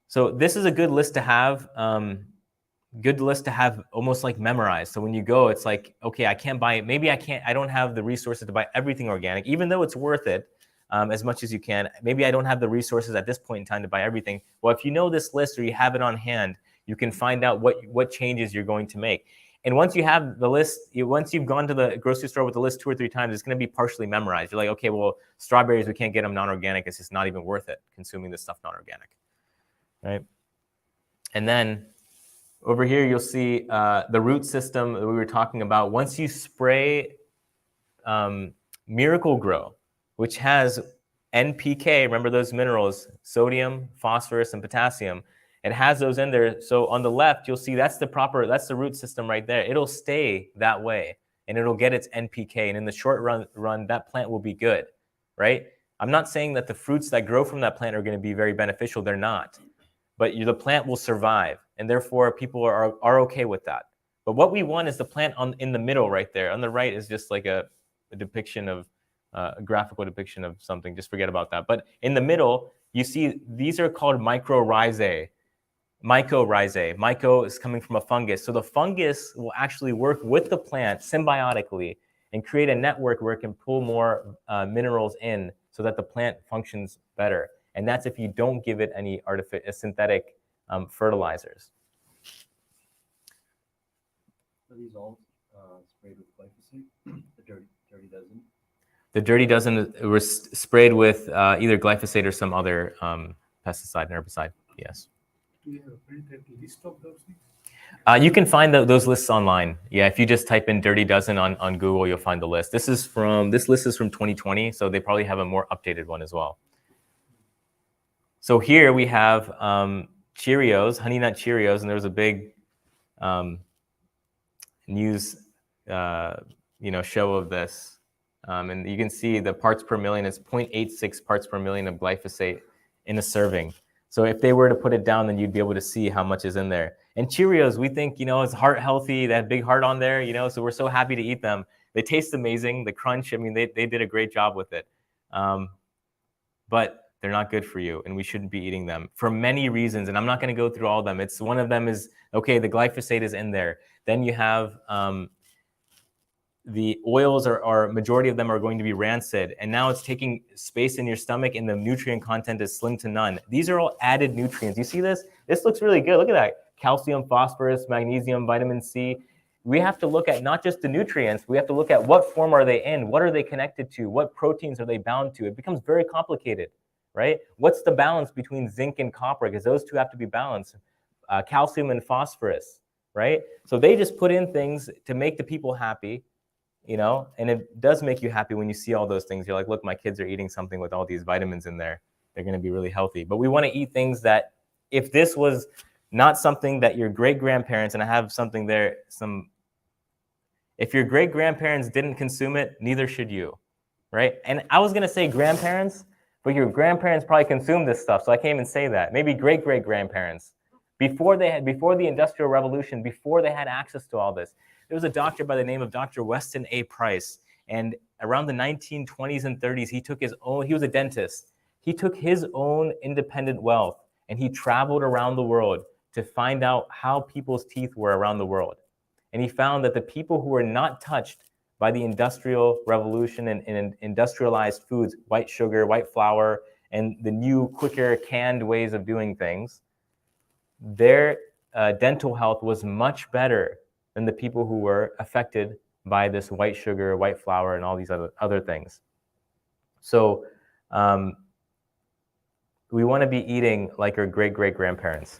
So this is a good list to have. Almost like memorized. So when you go, it's like, okay, I can't buy it. Maybe I don't have the resources to buy everything organic, even though it's worth it as much as you can. Maybe I don't have the resources at this point in time to buy everything. Well, if you know this list or you have it on hand, you can find out what changes you're going to make. And once you have the list, once you've gone to the grocery store with the list 2 or 3 times, it's going to be partially memorized. You're like, okay, well, strawberries, we can't get them non-organic. It's just not even worth it consuming this stuff non-organic, right? And then over here, you'll see the root system that we were talking about. Once you spray Miracle Grow, which has NPK, remember those minerals, sodium, phosphorus, and potassium. It has those in there. So on the left, you'll see that's the root system right there. It'll stay that way, and it'll get its NPK. And in the short run, that plant will be good, right? I'm not saying that the fruits that grow from that plant are going to be very beneficial. They're not. But the plant will survive, and therefore people are okay with that. But what we want is the plant in the middle right there. On the right is just like a depiction of, a graphical depiction of something. Just forget about that. But in the middle, you see these are called mycorrhizae. Mycorrhizae. Myco is coming from a fungus. So the fungus will actually work with the plant symbiotically and create a network where it can pull more minerals in so that the plant functions better. And that's if you don't give it any synthetic fertilizers. Are these all sprayed with glyphosate? The dirty dozen? The dirty dozen was sprayed with either glyphosate or some other pesticide and herbicide. Yes. Do you have a printed list of those things? You can find those lists online. Yeah, if you just type in dirty dozen on Google, you'll find the list. This list is from 2020, so they probably have a more updated one as well. So here we have Cheerios, Honey Nut Cheerios, and there was a big news show of this. And you can see the parts per million is 0.86 parts per million of glyphosate in a serving. So if they were to put it down, then you'd be able to see how much is in there. And Cheerios, we think, it's heart healthy. They have big heart on there, so we're so happy to eat them. They taste amazing. The crunch, I mean, they did a great job with it. But they're not good for you, and we shouldn't be eating them for many reasons. And I'm not going to go through all of them. It's one of them is, okay, the glyphosate is in there. Then you have the oils are majority of them are going to be rancid, and now it's taking space in your stomach, and the nutrient content is slim to none. These are all added nutrients. You see this? This looks really good. Look at that. Calcium, phosphorus, magnesium, vitamin C. We have to look at not just the nutrients, we have to look at what form are they in, what are they connected to, what proteins are they bound to. It becomes very complicated, right? What's the balance between zinc and copper? Because those two have to be balanced. Calcium and phosphorus, right? So they just put in things to make the people happy, and it does make you happy when you see all those things. You're like, look, my kids are eating something with all these vitamins in there. They're going to be really healthy. But we want to eat things that, if this was not something that your great-grandparents, and I have something there, if your great-grandparents didn't consume it, neither should you, right? And I was going to say grandparents, but your grandparents probably consumed this stuff, so I can't even say that. Maybe great-great-grandparents. Before the Industrial Revolution, before they had access to all this. There was a doctor by the name of Dr. Weston A. Price, and around the 1920s and 30s, he was a dentist. He took his own independent wealth, and he traveled around the world to find out how people's teeth were around the world. And he found that the people who were not touched by the Industrial Revolution and industrialized foods, white sugar, white flour, and the new, quicker, canned ways of doing things, their dental health was much better than the people who were affected by this white sugar, white flour, and all these other things. So we want to be eating like our great-great-grandparents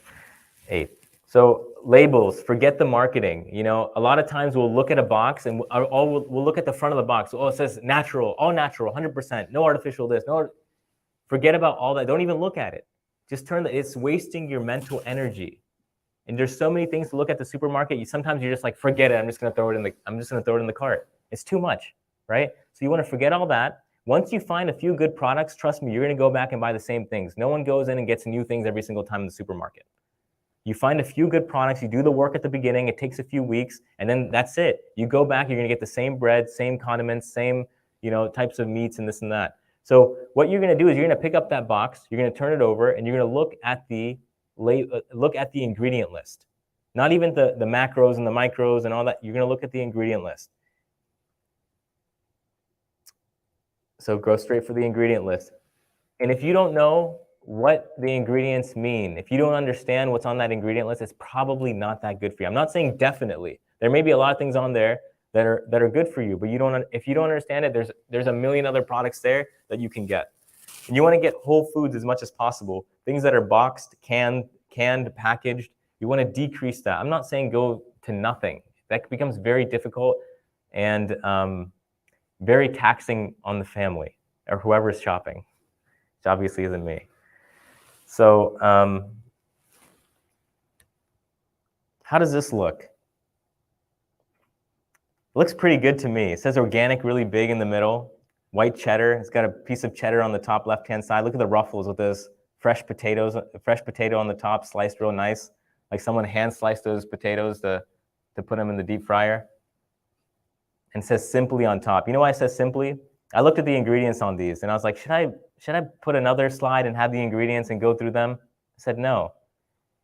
ate. So labels, forget the marketing. A lot of times we'll look at a box and we'll look at the front of the box. Oh, it says natural, all natural, 100%, no artificial this, forget about all that. Don't even look at it. Just it's wasting your mental energy. And there's so many things to look at the supermarket. Sometimes you're just like, forget it. I'm just going to throw it in the cart. It's too much, right? So you want to forget all that. Once you find a few good products, trust me, you're going to go back and buy the same things. No one goes in and gets new things every single time in the supermarket. You find a few good products, you do the work at the beginning, it takes a few weeks, and then that's it. You go back, you're going to get the same bread, same condiments, same types of meats and this and that. So what you're going to do is you're going to pick up that box, you're going to turn it over, and you're going to look at the ingredient list. Not even the macros and the micros and all that. You're going to look at the ingredient list. So go straight for the ingredient list. And if you don't know what the ingredients mean, if you don't understand what's on that ingredient list, it's probably not that good for you. I'm not saying definitely. There may be a lot of things on there that are good for you, but if you don't understand it, there's a million other products there that you can get. And you want to get whole foods as much as possible. Things that are boxed, canned, packaged, you want to decrease that. I'm not saying go to nothing. That becomes very difficult and very taxing on the family or whoever's shopping, which obviously isn't me. So how does this look? It looks pretty good to me. It says organic really big in the middle. White cheddar. It's got a piece of cheddar on the top left-hand side. Look at the ruffles with this fresh potato on the top, sliced real nice. Like someone hand sliced those potatoes to put them in the deep fryer. And it says simply on top. You know why it says simply? I looked at the ingredients on these and I was like, should I put another slide and have the ingredients and go through them? I said, no,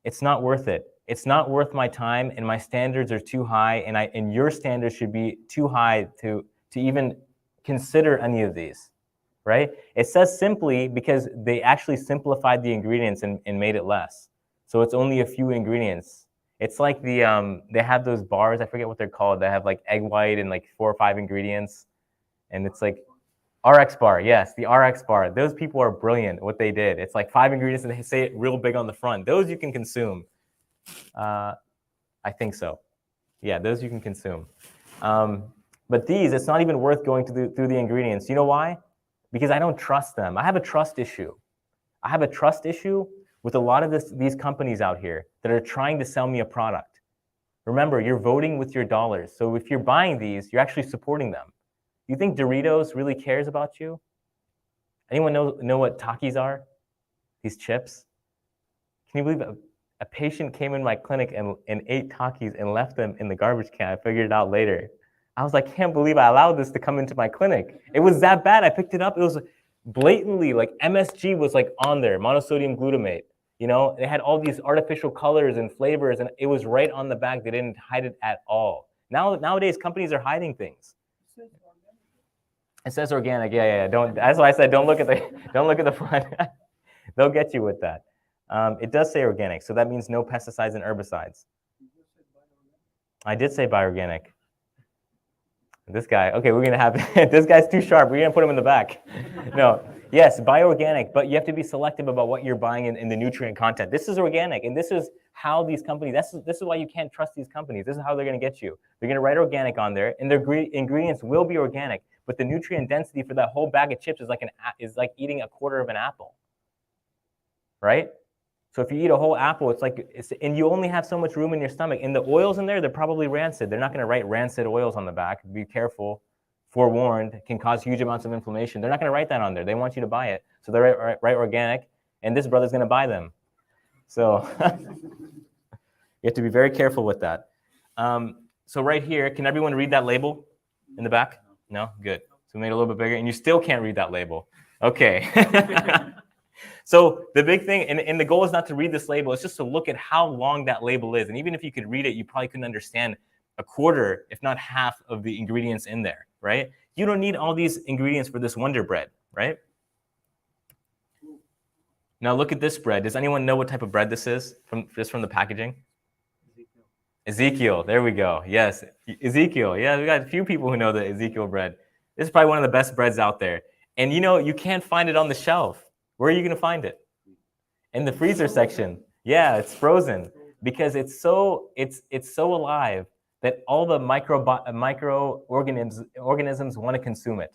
it's not worth it. It's not worth my time, and my standards are too high, and your standards should be too high to even consider any of these, right? It says simply because they actually simplified the ingredients and made it less. So it's only a few ingredients. It's like the they have those bars, I forget what they're called, that have like egg white and like 4 or 5 ingredients. And it's like RX bar, yes, the RX bar. Those people are brilliant, what they did. It's like 5 ingredients and they say it real big on the front. Those you can consume. I think so. Yeah, those you can consume. But these, it's not even worth going through the ingredients. You know why? Because I don't trust them. I have a trust issue. I have a trust issue with a lot of these companies out here that are trying to sell me a product. Remember, you're voting with your dollars. So if you're buying these, you're actually supporting them. You think Doritos really cares about you? Anyone know what Takis are? These chips? Can you believe a patient came in my clinic and ate Takis and left them in the garbage can? I figured it out later. I was like, can't believe I allowed this to come into my clinic. It was that bad. I picked it up. It was blatantly like MSG was like on there, monosodium glutamate. You know, it had all these artificial colors and flavors, and it was right on the bag. They didn't hide it at all. Nowadays, companies are hiding things. It says organic. Yeah. That's why I said don't look at the front. They'll get you with that. It does say organic, so that means no pesticides and herbicides. I did say bioorganic. This guy, okay, we're gonna have, this guy's too sharp, we're gonna put him in the back. No, yes, bioorganic, but you have to be selective about what you're buying in the nutrient content. This is organic, and this is how these companies, this is why you can't trust these companies. This is how they're gonna get you. They're gonna write organic on there, and their ingredients will be organic, but the nutrient density for that whole bag of chips is like eating a quarter of an apple, right? So if you eat a whole apple, and you only have so much room in your stomach. And the oils in there, they're probably rancid. They're not going to write rancid oils on the back. Be careful. Forewarned, can cause huge amounts of inflammation. They're not going to write that on there. They want you to buy it. So they write organic, and this brother's going to buy them. So you have to be very careful with that. So right here, can everyone read that label in the back? No? Good. So we made it a little bit bigger, and you still can't read that label. Okay. So the big thing, and the goal is not to read this label, it's just to look at how long that label is. And even if you could read it, you probably couldn't understand a quarter, if not half, of the ingredients in there, right? You don't need all these ingredients for this Wonder Bread, right? Now look at this bread. Does anyone know what type of bread this is, just from the packaging? Ezekiel, there we go. Yes, Ezekiel. Yeah, we got a few people who know the Ezekiel bread. This is probably one of the best breads out there. And you know, you can't find it on the shelf. Where are you going to find it? In the freezer section. Yeah, it's frozen because it's so alive that all the microorganisms want to consume it,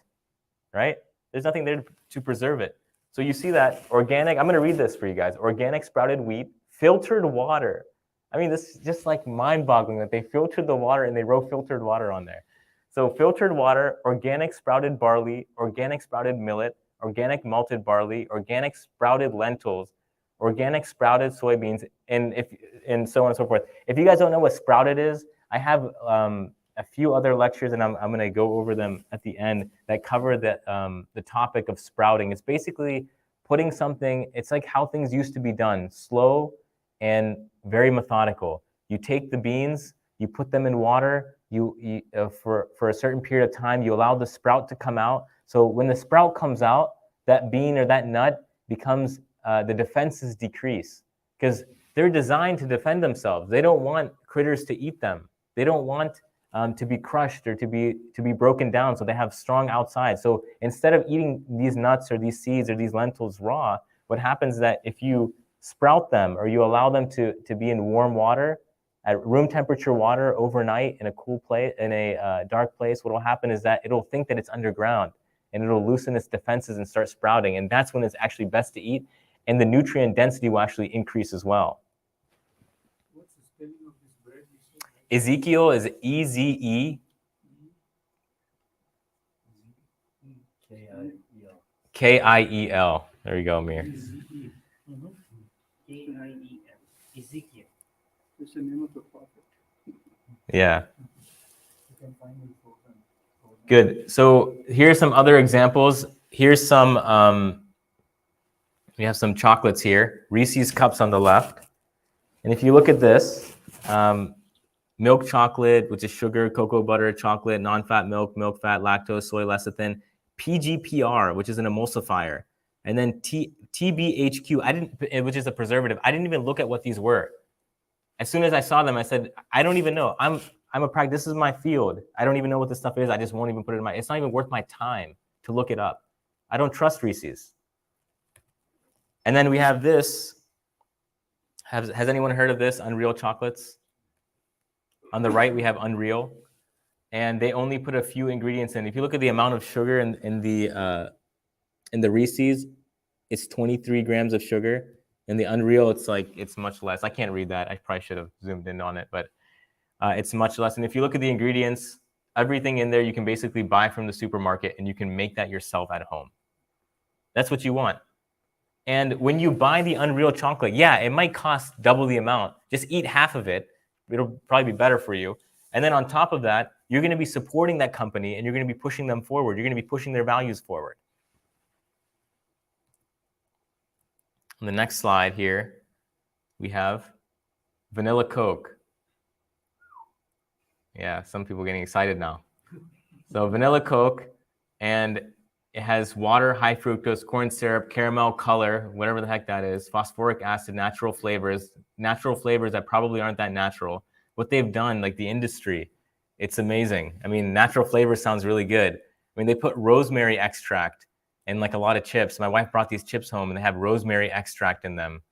right? There's nothing there to preserve it. So you see that organic, I'm going to read this for you guys. Organic sprouted wheat, filtered water. I mean, this is just like mind-boggling that they filtered the water and they wrote filtered water on there. So filtered water, organic sprouted barley, organic sprouted millet, organic malted barley, organic sprouted lentils, organic sprouted soybeans, and so on and so forth. If you guys don't know what sprouted is, I have a few other lectures, and I'm going to go over them at the end that cover the topic of sprouting. It's basically putting something, it's like how things used to be done, slow and very methodical. You take the beans, you put them in water, for a certain period of time, you allow the sprout to come out. So when the sprout comes out, that bean or that nut becomes, the defenses decrease because they're designed to defend themselves. They don't want critters to eat them. They don't want to be crushed or to be broken down, so they have strong outside. So instead of eating these nuts or these seeds or these lentils raw, what happens is that if you sprout them or you allow them to be in warm water, at room temperature water overnight in a cool place, in a dark place, what will happen is that it'll think that it's underground and it'll loosen its defenses and start sprouting. And that's when it's actually best to eat. And the nutrient density will actually increase as well. What's the spelling of this bread? Ezekiel is E-Z-E. K-I-E-L. K-I-E-L. There you go, Amir. K-I-E-L. Ezekiel. It's the name of the prophet. Yeah. You can find it frozen. Good. So here's some other examples. Here's some, we have some chocolates here. Reese's Cups on the left. And if you look at this, milk chocolate, which is sugar, cocoa butter, chocolate, non-fat milk, milk fat, lactose, soy lecithin, PGPR, which is an emulsifier, and then TBHQ, which is a preservative. I didn't even look at what these were. As soon as I saw them, I said, I don't even know. This is my field. I don't even know what this stuff is. I just won't even put it in it's not even worth my time to look it up. I don't trust Reese's. And then we have this. Has anyone heard of this? Unreal chocolates. On the right, we have Unreal. And they only put a few ingredients in. If you look at the amount of sugar in the Reese's, it's 23 grams of sugar. In the Unreal, it's much less. I can't read that. I probably should have zoomed in on it, but it's much less. And if you look at the ingredients, everything in there you can basically buy from the supermarket, and you can make that yourself at home. That's what you want. And when you buy the Unreal chocolate, yeah, it might cost double the amount. Just eat half of it. It'll probably be better for you. And then on top of that, you're going to be supporting that company, and you're going to be pushing them forward. You're going to be pushing their values forward. On the next slide here, we have vanilla Coke. Yeah, some people are getting excited now. So vanilla Coke, and it has water, high fructose, corn syrup, caramel color, whatever the heck that is, phosphoric acid, natural flavors that probably aren't that natural. What they've done, like the industry, it's amazing. I mean, natural flavors sounds really good. I mean, they put rosemary extract in like a lot of chips. My wife brought these chips home, and they have rosemary extract in them.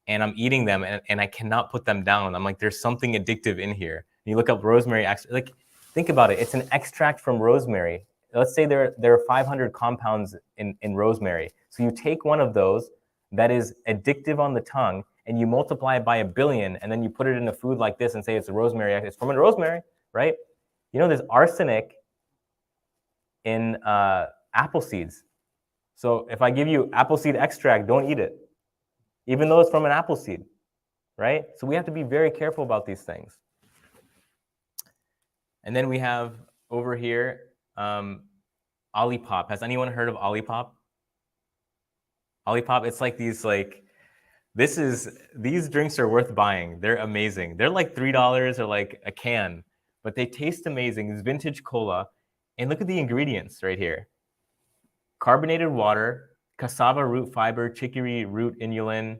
And I'm eating them, and I cannot put them down. I'm like, there's something addictive in here. And you look up rosemary extract, like, think about it. It's an extract from rosemary. Let's say there are 500 compounds in rosemary. So you take one of those that is addictive on the tongue, and you multiply it by 1 billion, and then you put it in a food like this and say it's a rosemary. It's from a rosemary, right? You know, there's arsenic in apple seeds. So if I give you apple seed extract, don't eat it, even though it's from an apple seed, right? So we have to be very careful about these things. And then we have over here, Olipop. Has anyone heard of Olipop? Olipop, it's like these these drinks are worth buying. They're amazing. They're like $3 or like a can, but they taste amazing. It's vintage cola. And look at the ingredients right here. Carbonated water, cassava root fiber, chicory root inulin,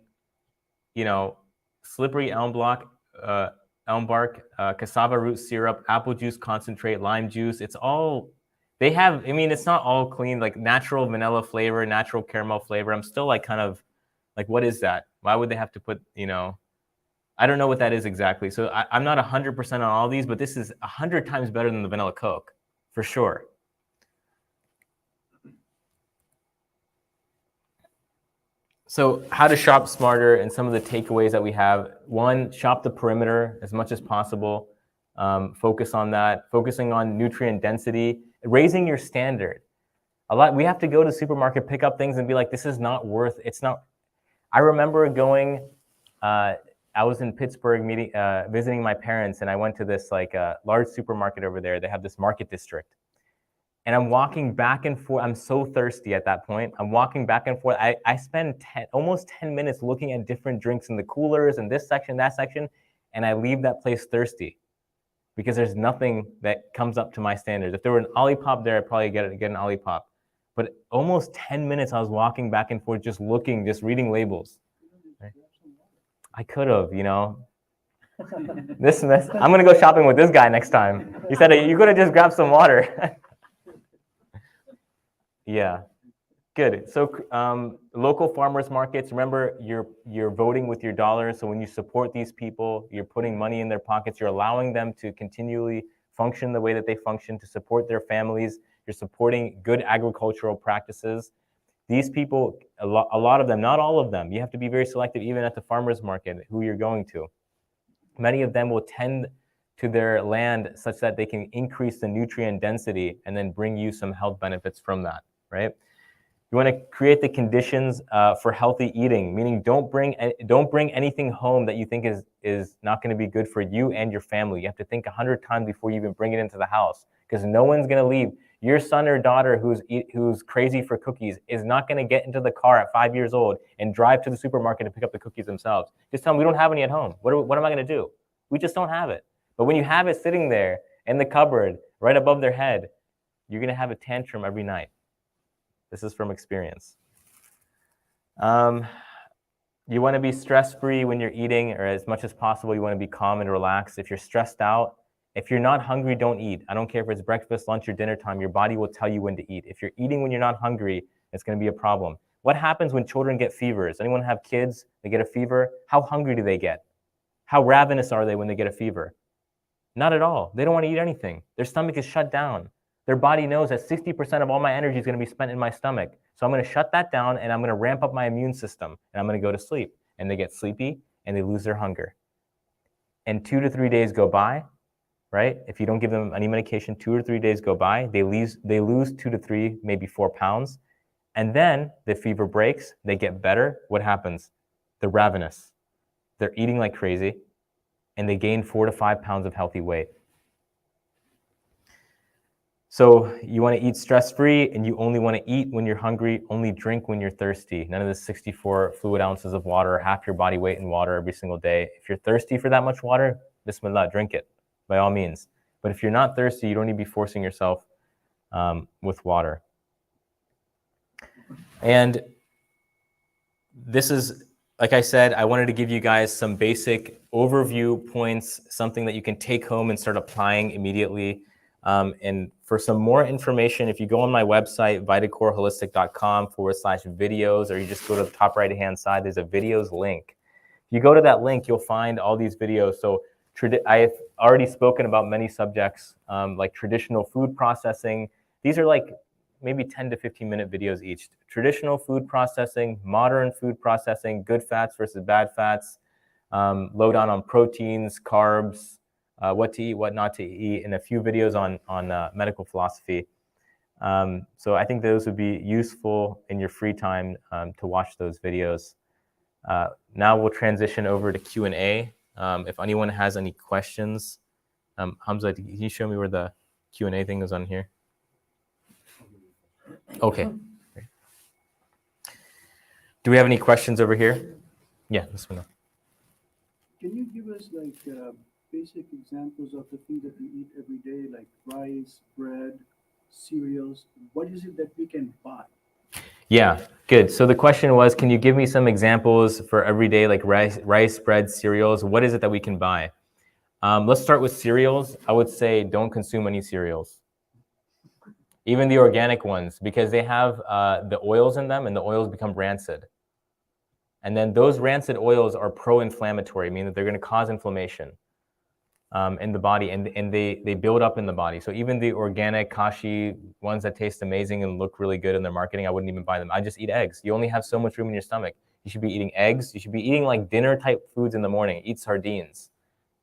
slippery elm bark, cassava root syrup, apple juice concentrate, lime juice. It's all, it's not all clean, like natural vanilla flavor, natural caramel flavor. I'm still like kind of like, what is that? Why would they have to put, I don't know what that is exactly. So I'm not 100% on all these, but this is 100 times better than the vanilla Coke, for sure. So how to shop smarter, and some of the takeaways that we have. One, shop the perimeter as much as possible. Focus on that. Focusing on nutrient density. Raising your standard. We have to go to the supermarket, pick up things, and be like, this is not worth, it's not. I remember going, I was in Pittsburgh visiting my parents, and I went to this large supermarket over there. They have this market district. And I'm walking back and forth. I'm so thirsty at that point. I'm walking back and forth. I spend almost 10 minutes looking at different drinks in the coolers and this section, that section, and I leave that place thirsty because there's nothing that comes up to my standards. If there were an Olipop there, I'd probably get an Olipop. But almost 10 minutes I was walking back and forth, just looking, just reading labels. Right? I could have, This mess. I'm going to go shopping with this guy next time. He said, you could have just grabbed some water. Yeah, good. So local farmers markets, remember you're voting with your dollars. So when you support these people, you're putting money in their pockets. You're allowing them to continually function the way that they function, to support their families. You're supporting good agricultural practices. These people, a lot of them, not all of them, you have to be very selective even at the farmers market, who you're going to. Many of them will tend to their land such that they can increase the nutrient density and then bring you some health benefits from that. Right? You want to create the conditions for healthy eating, meaning don't bring anything home that you think is not going to be good for you and your family. You have to think 100 times before you even bring it into the house, because no one's going to leave. Your son or daughter who's crazy for cookies is not going to get into the car at 5 years old and drive to the supermarket and pick up the cookies themselves. Just tell them we don't have any at home. What am I going to do? We just don't have it. But when you have it sitting there in the cupboard right above their head, you're going to have a tantrum every night. This is from experience. You want to be stress-free when you're eating, or as much as possible, you want to be calm and relaxed. If you're stressed out, if you're not hungry, don't eat. I don't care if it's breakfast, lunch, or dinner time. Your body will tell you when to eat. If you're eating when you're not hungry, it's going to be a problem. What happens when children get fevers? Anyone have kids? They get a fever? How hungry do they get? How ravenous are they when they get a fever? Not at all. They don't want to eat anything. Their stomach is shut down. Their body knows that 60% of all my energy is going to be spent in my stomach. So I'm going to shut that down, and I'm going to ramp up my immune system, and I'm going to go to sleep. And they get sleepy, and they lose their hunger. And 2 to 3 days go by, right? If you don't give them any medication, 2 or 3 days go by, they lose 2 to 3, maybe 4 pounds. And then the fever breaks, they get better. What happens? They're ravenous. They're eating like crazy, and they gain 4 to 5 pounds of healthy weight. So you want to eat stress-free, and you only want to eat when you're hungry, only drink when you're thirsty. None of the 64 fluid ounces of water, half your body weight in water every single day. If you're thirsty for that much water, bismillah, drink it, by all means. But if you're not thirsty, you don't need to be forcing yourself with water. And this is, like I said, I wanted to give you guys some basic overview points, something that you can take home and start applying immediately. And for some more information, if you go on my website, vitacoreholistic.com/videos, or you just go to the top right-hand side, there's a videos link. If you go to that link, you'll find all these videos. So I've already spoken about many subjects, like traditional food processing. These are like maybe 10 to 15-minute videos each. Traditional food processing, modern food processing, good fats versus bad fats, lowdown on proteins, carbs, what to eat, what not to eat, and a few videos on medical philosophy. So I think those would be useful in your free time to watch those videos. Now we'll transition over to Q&A. If anyone has any questions, Hamza, can you show me where the Q&A thing is on here? Okay. Do we have any questions over here? Yeah, this one. Can you give us like basic examples of the things that we eat every day, like rice, bread, cereals? What is it that we can buy? Yeah, good. So the question was, can you give me some examples for everyday, like rice, bread, cereals? What is it that we can buy? Let's start with cereals. I would say don't consume any cereals, even the organic ones, because they have the oils in them, and the oils become rancid. And then those rancid oils are pro-inflammatory, meaning that they're going to cause inflammation in the body, and they build up in the body. So even the organic kashi ones that taste amazing and look really good in their marketing, I wouldn't even buy them. I just eat eggs. You only have so much room in your stomach. You should be eating eggs. You should be eating like dinner type foods in the morning. Eat sardines.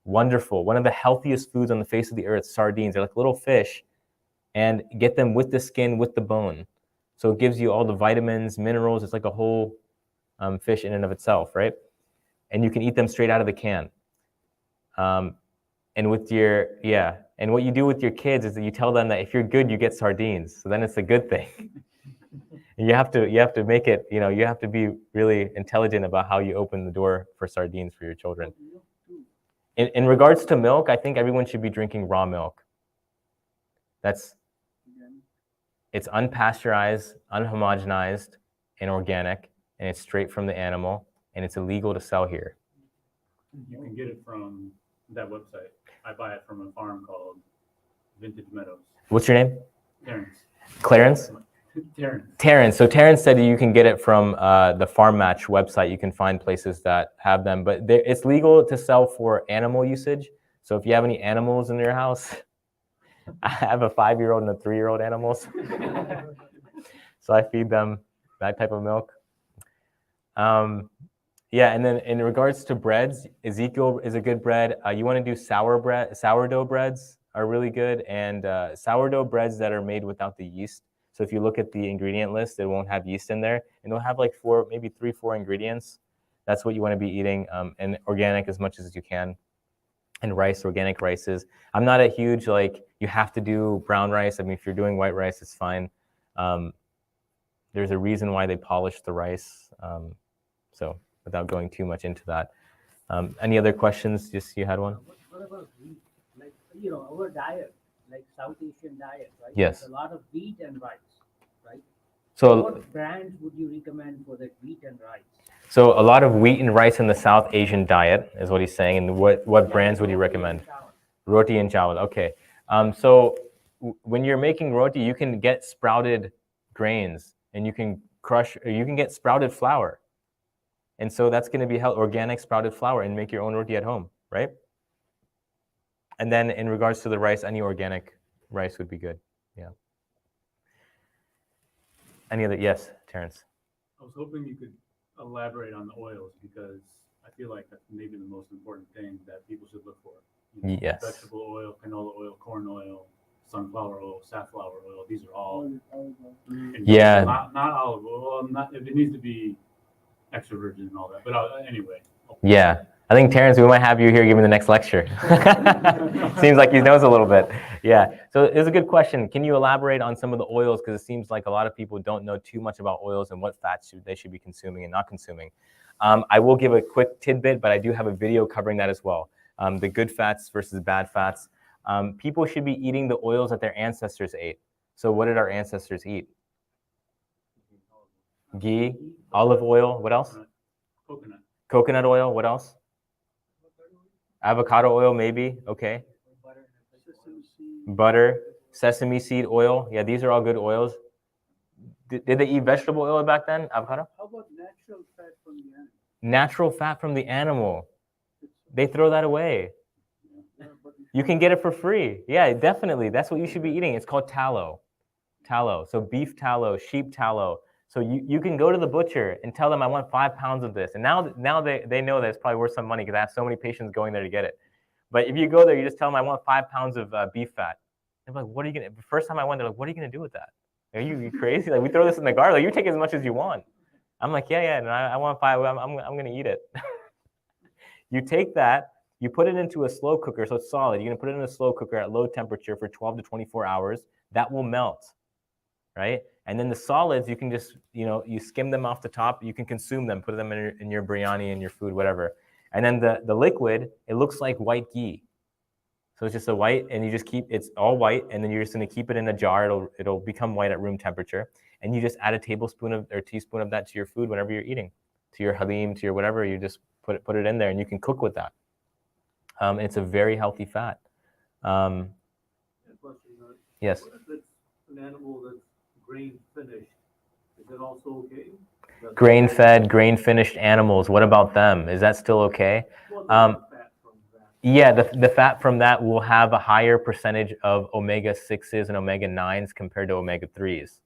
Wonderful. One of the healthiest foods on the face of the earth, sardines. They're like little fish, and get them with the skin, with the bone. So it gives you all the vitamins, minerals. It's like a whole fish in and of itself, right? And you can eat them straight out of the can. And with your, and what you do with your kids is that you tell them that if you're good, you get sardines. So then it's a good thing. And you have to make it, you have to be really intelligent about how you open the door for sardines for your children. In regards to milk, I think everyone should be drinking raw milk. It's unpasteurized, unhomogenized, and organic, and it's straight from the animal, and it's illegal to sell here. You can get it from that website. I buy it from a farm called Vintage Meadows. What's your name? Terrence. Clarence? Terrence. Terrence. So Terrence said you can get it from the Farm Match website. You can find places that have them, but it's legal to sell for animal usage. So if you have any animals in your house, I have a 5-year-old and a 3-year-old animals. So I feed them that type of milk. Yeah, and then in regards to breads, Ezekiel is a good bread. You want to do sourdough breads are really good, and sourdough breads that are made without the yeast. So if you look at the ingredient list, it won't have yeast in there, and it'll have like 4, maybe 3-4 ingredients. That's what you want to be eating, and organic as much as you can. And rice, organic rices. I'm not a huge, you have to do brown rice. I mean, if you're doing white rice, it's fine. There's a reason why they polish the rice. So without going too much into that. Any other questions? Just you had one? What about wheat? Like, our diet, like South Asian diet, right? Yes. There's a lot of wheat and rice, right? So what brands would you recommend for that wheat and rice? So a lot of wheat and rice in the South Asian diet is what he's saying. And what brands would you recommend? Roti and chawal. Okay. So when you're making roti, you can get sprouted grains, and you can crush, or you can get sprouted flour. And so that's going to be organic sprouted flour, and make your own roti at home, right? And then in regards to the rice, any organic rice would be good. Yeah. Any other? Yes, Terrence. I was hoping you could elaborate on the oils, because I feel like that's maybe the most important thing that people should look for. You know, Yes. Vegetable oil, canola oil, corn oil, sunflower oil, safflower oil. These are all. Yeah. Not olive oil. Not if it needs to be extra virgin and all that. But anyway. Yeah. I think, Terrence, we might have you here giving the next lecture. Seems like he knows a little bit. Yeah. So it's a good question. Can you elaborate on some of the oils? Because it seems like a lot of people don't know too much about oils and what fats they should be consuming and not consuming. I will give a quick tidbit, but I do have a video covering that as well. The good fats versus bad fats. People should be eating the oils that their ancestors ate. So what did our ancestors eat? Ghee, olive oil, what else? Coconut. Coconut oil, what else? Avocado oil, maybe, okay. Butter, sesame seed oil. Yeah, these are all good oils. Did they eat vegetable oil back then, avocado? How about natural fat from the animal? Natural fat from the animal. They throw that away. You can get it for free. Yeah, definitely. That's what you should be eating. It's called tallow. Tallow. So beef tallow, sheep tallow. So you can go to the butcher and tell them, I want 5 pounds of this. And now they know that it's probably worth some money, because I have so many patients going there to get it. But if you go there, you just tell them, I want 5 pounds of beef fat. They're like, what are you going to, the first time I went, they're like, what are you going to do with that? Are you crazy? Like, we throw this in the garden. Like, you take as much as you want. I'm like, yeah, and I want 5. I'm going to eat it. You take that, you put it into a slow cooker, so it's solid. You're going to put it in a slow cooker at low temperature for 12 to 24 hours. That will melt, right? And then the solids, you can just, you skim them off the top. You can consume them, put them in your biryani, in your food, whatever. And then the liquid, it looks like white ghee. So it's just a white, and you just it's all white, and then you're just going to keep it in a jar. It'll become white at room temperature. And you just add a tablespoon or teaspoon of that to your food whenever you're eating, to your halim, to your whatever. You just put it in there, and you can cook with that. It's a very healthy fat. Yes. What if it's an animal that's grain finished? Is it also okay? Grain-fed, grain-finished animals. What about them? Is that still okay? Well, the fat from that. Yeah, the fat from that will have a higher percentage of omega-6s and omega-9s compared to omega-3s.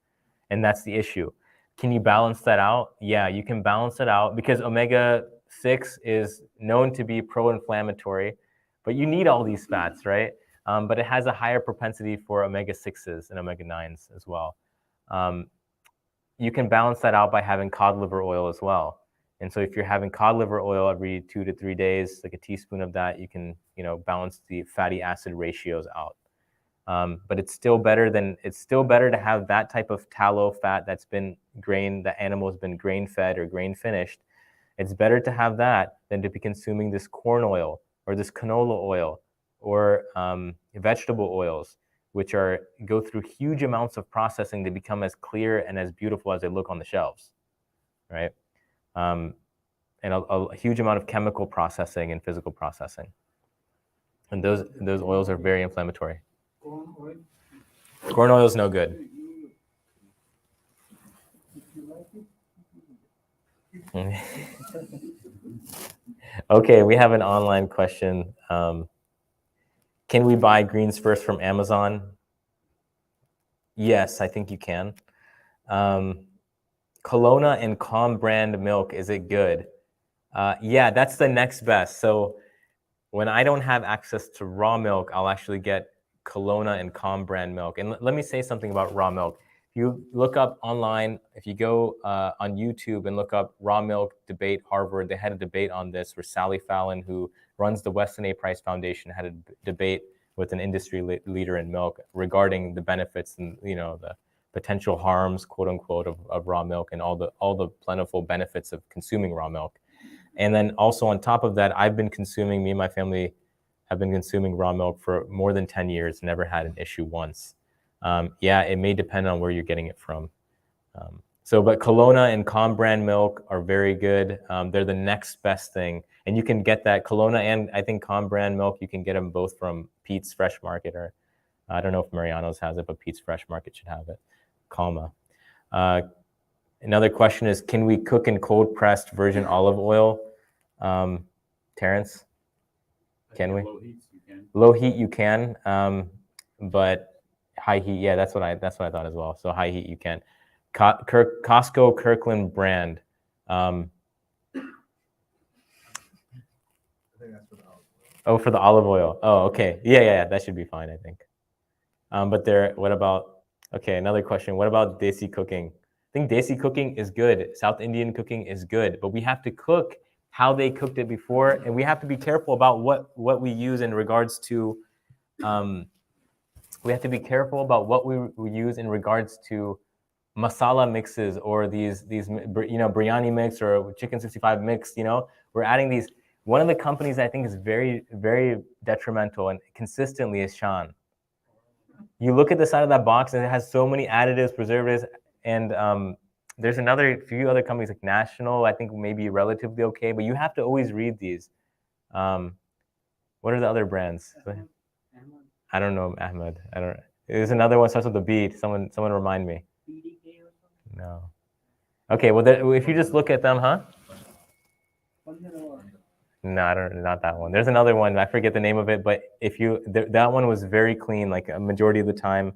And that's the issue. Can you balance that out? Yeah, you can balance it out, because omega-6 is known to be pro-inflammatory, but you need all these fats, right? But it has a higher propensity for omega-6s and omega-9s as well. You can balance that out by having cod liver oil as well. And so if you're having cod liver oil every 2 to 3 days, like a teaspoon of that, you can, balance the fatty acid ratios out. But it's still better to have that type of tallow fat that's been the animal's been grain fed or grain finished. It's better to have that than to be consuming this corn oil or this canola oil or vegetable oils, which go through huge amounts of processing to become as clear and as beautiful as they look on the shelves, right? And a huge amount of chemical processing and physical processing. And those oils are very inflammatory. Corn oil? Corn oil is no good. Okay, we have an online question. Can we buy greens first from Amazon? Yes, I think you can. Kelowna and Calm brand milk, is it good? Yeah, that's the next best. So when I don't have access to raw milk, I'll actually get Kelowna and Calm brand milk. And let me say something about raw milk. If you look up online, if you go on YouTube and look up raw milk debate Harvard, they had a debate on this where Sally Fallon, who runs the Weston A. Price Foundation, had a debate with an industry leader in milk regarding the benefits and the potential harms, quote unquote, of raw milk and all the plentiful benefits of consuming raw milk. And then also on top of that, me and my family have been consuming raw milk for more than 10 years, never had an issue once. Yeah, it may depend on where you're getting it from. So, but Kelowna and Com brand milk are very good. They're the next best thing. And you can get that Kelowna and I think Com brand milk, you can get them both from Pete's Fresh Market, or I don't know if Mariano's has it, but Pete's Fresh Market should have it. Calma. Another question is, can we cook in cold pressed virgin olive oil? Terrence, can we? Low heats, you can. Low heat you can, but high heat, yeah, that's what I thought as well. So high heat you can. Costco Kirkland brand. I think that's for the olive oil. Oh, for the olive oil. Oh, okay. Yeah, that should be fine, I think. But what about, okay, another question. What about desi cooking? I think desi cooking is good. South Indian cooking is good, but we have to cook how they cooked it before, and we have to be careful about what we use in regards to, we have to be careful about what we use in regards to masala mixes or these biryani mix or chicken 65 mix. We're adding these. One of the companies I think is very, very detrimental and consistently is Shan. You look at the side of that box and it has so many additives, preservatives, and there's few other companies like National, I think maybe relatively okay, but you have to always read these. What are the other brands? I don't know, Ahmed. There's another one starts with a B. Someone remind me. No. Okay, well, if you just look at them, huh? No, not that one. There's another one. I forget the name of it, but that one was very clean, like a majority of the time.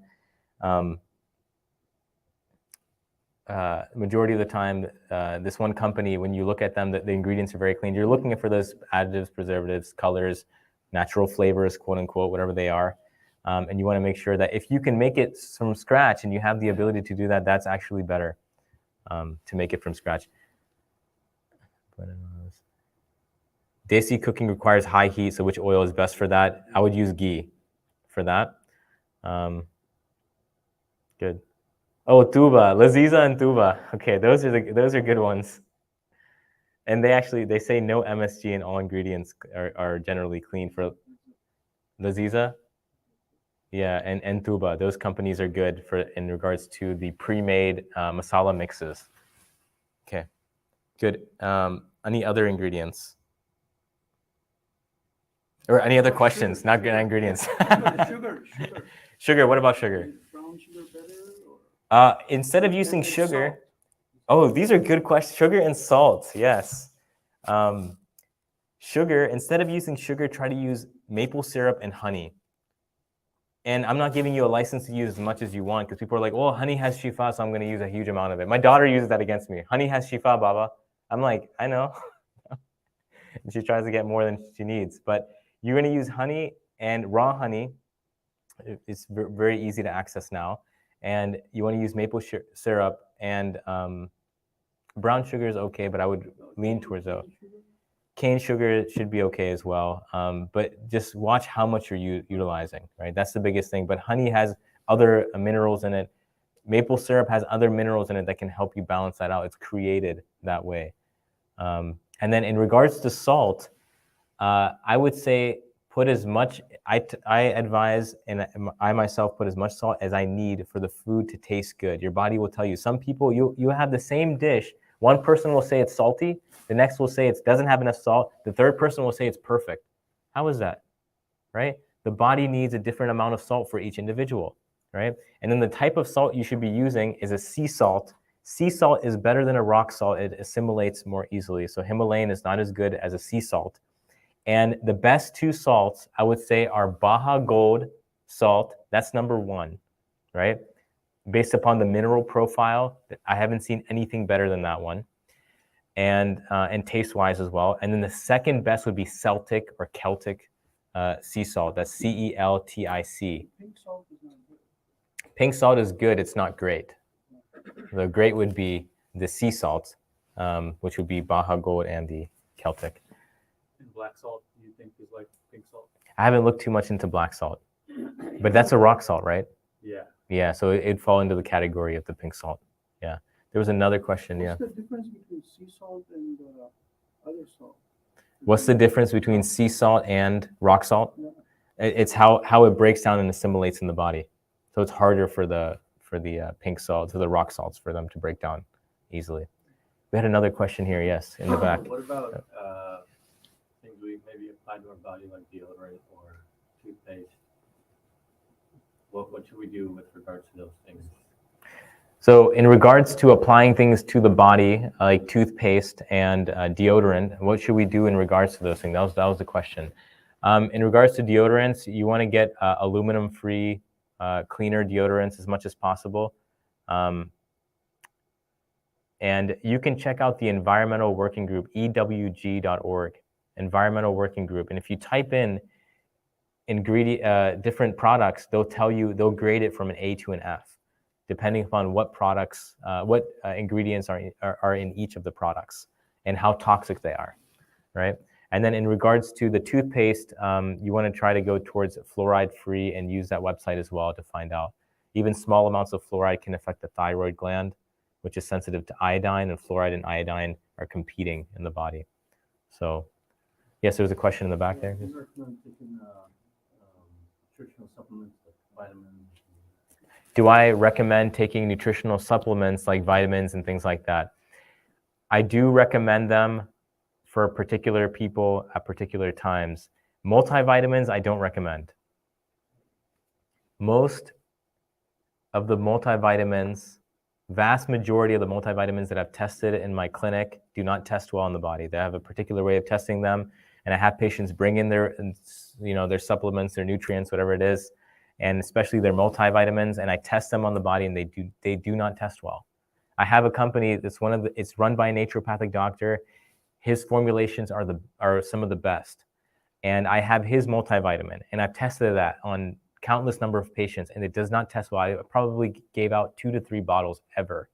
This one company, when you look at them, the ingredients are very clean. You're looking for those additives, preservatives, colors, natural flavors, quote unquote, whatever they are. And you want to make sure that if you can make it from scratch and you have the ability to do that, that's actually better to make it from scratch. Desi cooking requires high heat, so which oil is best for that? I would use ghee for that. Good. Oh, tuba, Laziza and tuba. Okay, those are good ones. And they say no MSG and all ingredients are generally clean for Laziza. Yeah, and tuba. Those companies are good in regards to the pre-made masala mixes. Okay, good. Any other ingredients? Or any other questions? Sugar. Not good ingredients. Sugar. Sugar. What about sugar? Brown sugar better? Or? Instead of using And sugar, salt. oh, these are good questions. Sugar and salt, yes. Sugar, instead of using sugar, try to use maple syrup and honey. And I'm not giving you a license to use as much as you want, because people are like, oh, honey has shifa, so I'm going to use a huge amount of it. My daughter uses that against me. Honey has shifa, Baba. I'm like, I know. And she tries to get more than she needs. But you're going to use honey and raw honey. It's very easy to access now. And you want to use maple syrup, and brown sugar is okay, but I would lean towards those. Cane sugar should be okay as well, but just watch how much you're utilizing, right? That's the biggest thing. But honey has other minerals in it. Maple syrup has other minerals in it that can help you balance that out. It's created that way. And then in regards to salt, I would say put as much, I advise, and I myself put as much salt as I need for the food to taste good. Your body will tell you. Some people, you have the same dish. One person will say it's salty. The next will say it doesn't have enough salt. The third person will say it's perfect. How is that, right? The body needs a different amount of salt for each individual, right? And then the type of salt you should be using is a sea salt. Sea salt is better than a rock salt. It assimilates more easily. So Himalayan is not as good as a sea salt. And the best two salts, I would say, are Baja Gold salt. That's number one, right? Based upon the mineral profile, I haven't seen anything better than that one. And taste-wise as well. And then the second best would be Celtic or Celtic sea salt. That's CELTIC. Pink salt is not good. Pink salt is good. It's not great. The great would be the sea salt, which would be Baja Gold and the Celtic. And black salt, you think is like pink salt? I haven't looked too much into black salt, but that's a rock salt, right? Yeah. Yeah, so it'd fall into the category of the pink salt. Yeah. There was another question, yeah. What's the difference between sea salt and other salt? What's the difference between sea salt and rock salt? Yeah. It's how it breaks down and assimilates in the body. So it's harder for the pink salt, for the rock salts, for them to break down. easily. We had another question here, yes, in the back. What about things we maybe apply to our body like deodorant or toothpaste? What should we do with regards to those things? So in regards to applying things to the body, like toothpaste and deodorant, what should we do in regards to those things? That was the question. In regards to deodorants, you want to get aluminum-free, cleaner deodorants as much as possible. And you can check out the Environmental Working Group, ewg.org, Environmental Working Group. And if you type in different products, they'll grade it from an A to an F, depending upon what products, what ingredients are in each of the products and how toxic they are, right? And then in regards to the toothpaste, you want to try to go towards fluoride-free and use that website as well to find out. Even small amounts of fluoride can affect the thyroid gland, which is sensitive to iodine, and fluoride and iodine are competing in the body. So, yes, there was a question in the back there. Do you recommend taking nutritional supplements like vitamins? Do I recommend taking nutritional supplements like vitamins and things like that? I do recommend them for particular people at particular times. Multivitamins, I don't recommend. Most of the multivitamins, vast majority of the multivitamins that I've tested in my clinic do not test well in the body. They have a particular way of testing them, and I have patients bring in their supplements, their nutrients, whatever it is, and especially their multivitamins, and I test them on the body, and they do not test well. I have a company that's it's run by a naturopathic doctor. His formulations are some of the best, and I have his multivitamin, and I've tested that on countless number of patients, and it does not test well. I probably gave out 2 to 3 bottles ever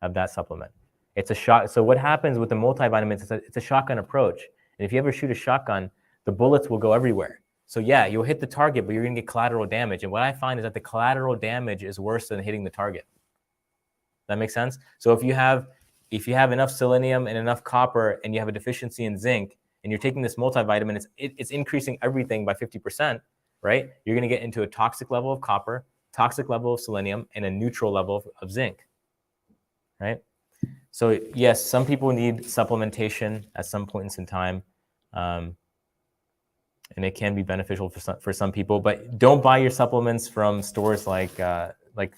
of that supplement. It's a shot. So what happens with the multivitamins? It's a shotgun approach, and if you ever shoot a shotgun, the bullets will go everywhere. So yeah, you'll hit the target, but you're going to get collateral damage. And what I find is that the collateral damage is worse than hitting the target. That makes sense? So if you have enough selenium and enough copper, and you have a deficiency in zinc, and you're taking this multivitamin, it's increasing everything by 50%, right? You're going to get into a toxic level of copper, toxic level of selenium, and a neutral level of zinc, right? So yes, some people need supplementation at some points in time. And it can be beneficial for some people, but don't buy your supplements from stores like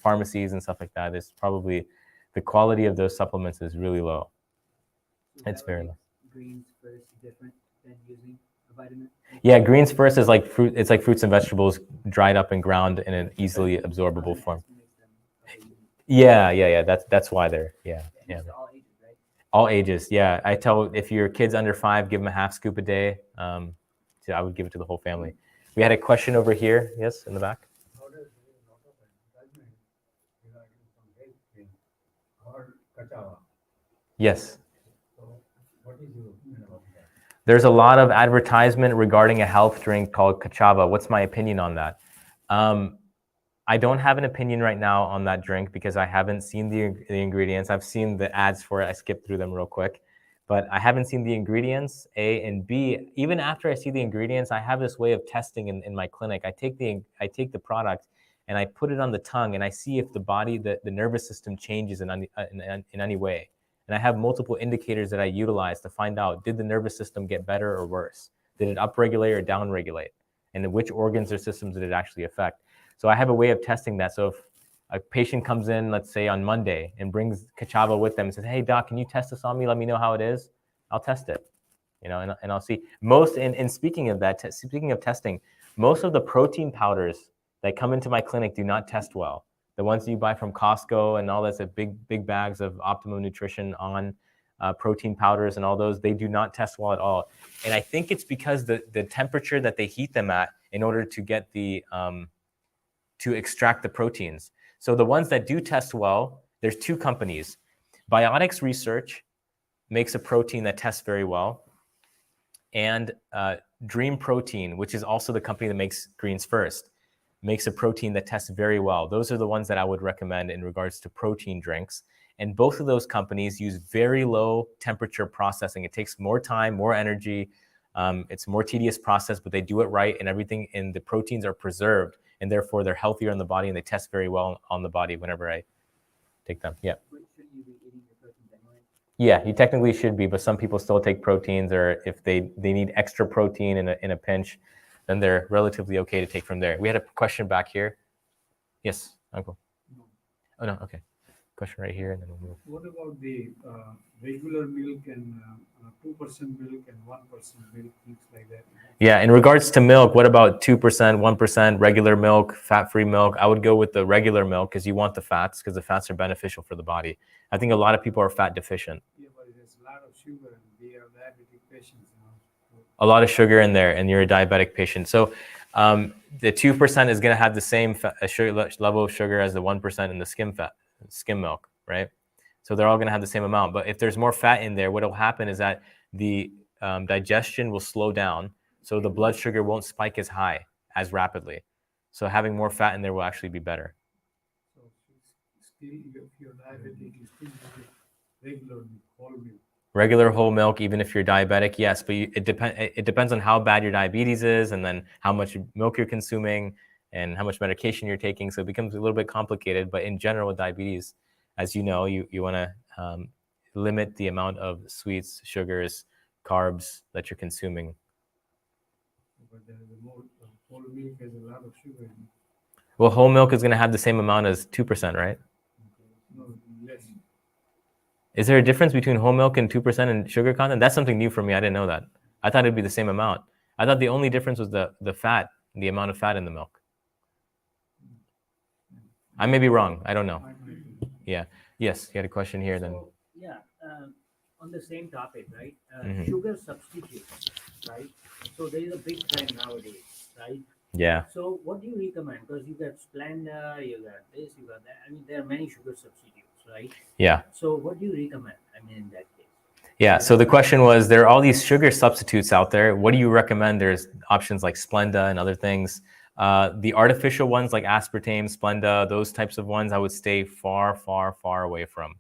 pharmacies and stuff like that. It's probably, the quality of those supplements is really low. It's very low. Greens first different than using a vitamin? Yeah, greens first is like fruit. It's like fruits and vegetables dried up and ground in an easily absorbable form. Yeah. That's why they're yeah. All ages, right? All ages. Yeah, I tell if your kid's under 5, give them a half scoop a day. So I would give it to the whole family. We had a question over here. Yes, in the back. How does a lot of advertisement regarding some health thing called kachava? Yes. So what is your opinion about that? There's a lot of advertisement regarding a health drink called Kachava. What's my opinion on that? I don't have an opinion right now on that drink because I haven't seen the ingredients. I've seen the ads for it. I skipped through them real quick, but I haven't seen the ingredients, A, and B, even after I see the ingredients, I have this way of testing in my clinic. I take the product and I put it on the tongue and I see if the body, the nervous system changes in any way. And I have multiple indicators that I utilize to find out, did the nervous system get better or worse? Did it upregulate or downregulate? And which organs or systems did it actually affect? So I have a way of testing that. So if a patient comes in, let's say on Monday, and brings Kachava with them and says, hey doc, can you test this on me? Let me know how it is. I'll test it, and I'll see. Speaking of that, speaking of testing, most of the protein powders that come into my clinic do not test well. The ones that you buy from Costco and all that's big bags of Optimum Nutrition on protein powders and all those, they do not test well at all. And I think it's because the temperature that they heat them at in order to get to extract the proteins. So the ones that do test well, there's 2 companies. Biotics Research makes a protein that tests very well. And Dream Protein, which is also the company that makes Greens First, makes a protein that tests very well. Those are the ones that I would recommend in regards to protein drinks. And both of those companies use very low temperature processing. It takes more time, more energy. It's a more tedious process, but they do it right, and everything in the proteins are preserved, and therefore they're healthier in the body and they test very well on the body whenever I take them. Yeah. When should you be eating your protein? Yeah, you technically should be, but some people still take proteins, or if they need extra protein in a pinch, then they're relatively okay to take from there. We had a question back here. Yes, Uncle. No. Oh no, okay. Question right here, and then we'll move. What about the regular milk and 2% milk and 1% milk, things like that? Yeah, in regards to milk, what about 2%, 1%, regular milk, fat-free milk? I would go with the regular milk because you want the fats, because the fats are beneficial for the body. I think a lot of people are fat deficient. Yeah, but there's a lot of sugar and they are diabetic patients, you know. A lot of sugar in there, and you're a diabetic patient. So the 2% is going to have the same level of sugar as the 1% in the skim milk, right? So they're all going to have the same amount. But if there's more fat in there, what will happen is that the digestion will slow down, so the blood sugar won't spike as high, as rapidly. So having more fat in there will actually be better. So still, if you're diabetic, you still need regular milk, whole milk. Regular whole milk, even if you're diabetic, yes, but it depends on how bad your diabetes is, and then how much milk you're consuming, and how much medication you're taking. So it becomes a little bit complicated. But in general, with diabetes, as you know, you want to limit the amount of sweets, sugars, carbs that you're consuming. But there is a more, whole milk has a lot of sugar in it. Well, whole milk is going to have the same amount as 2%, right? No, less. Is there a difference between whole milk and 2% in sugar content? That's something new for me. I didn't know that. I thought it'd be the same amount. I thought the only difference was the fat, the amount of fat in the milk. I may be wrong. I don't know. Yeah. Yes, you had a question here then. So, yeah, on the same topic, right? Mhm. Sugar substitutes, right? So there is a big trend nowadays, right? Yeah. So what do you recommend? Because you got Splenda, you got this, you got that. I mean, there are many sugar substitutes, right? Yeah. So what do you recommend? I mean, in that case. Yeah. So the question was, there are all these sugar substitutes out there. What do you recommend? There's options like Splenda and other things. The artificial ones like aspartame, Splenda, those types of ones, I would stay far, far, far away from.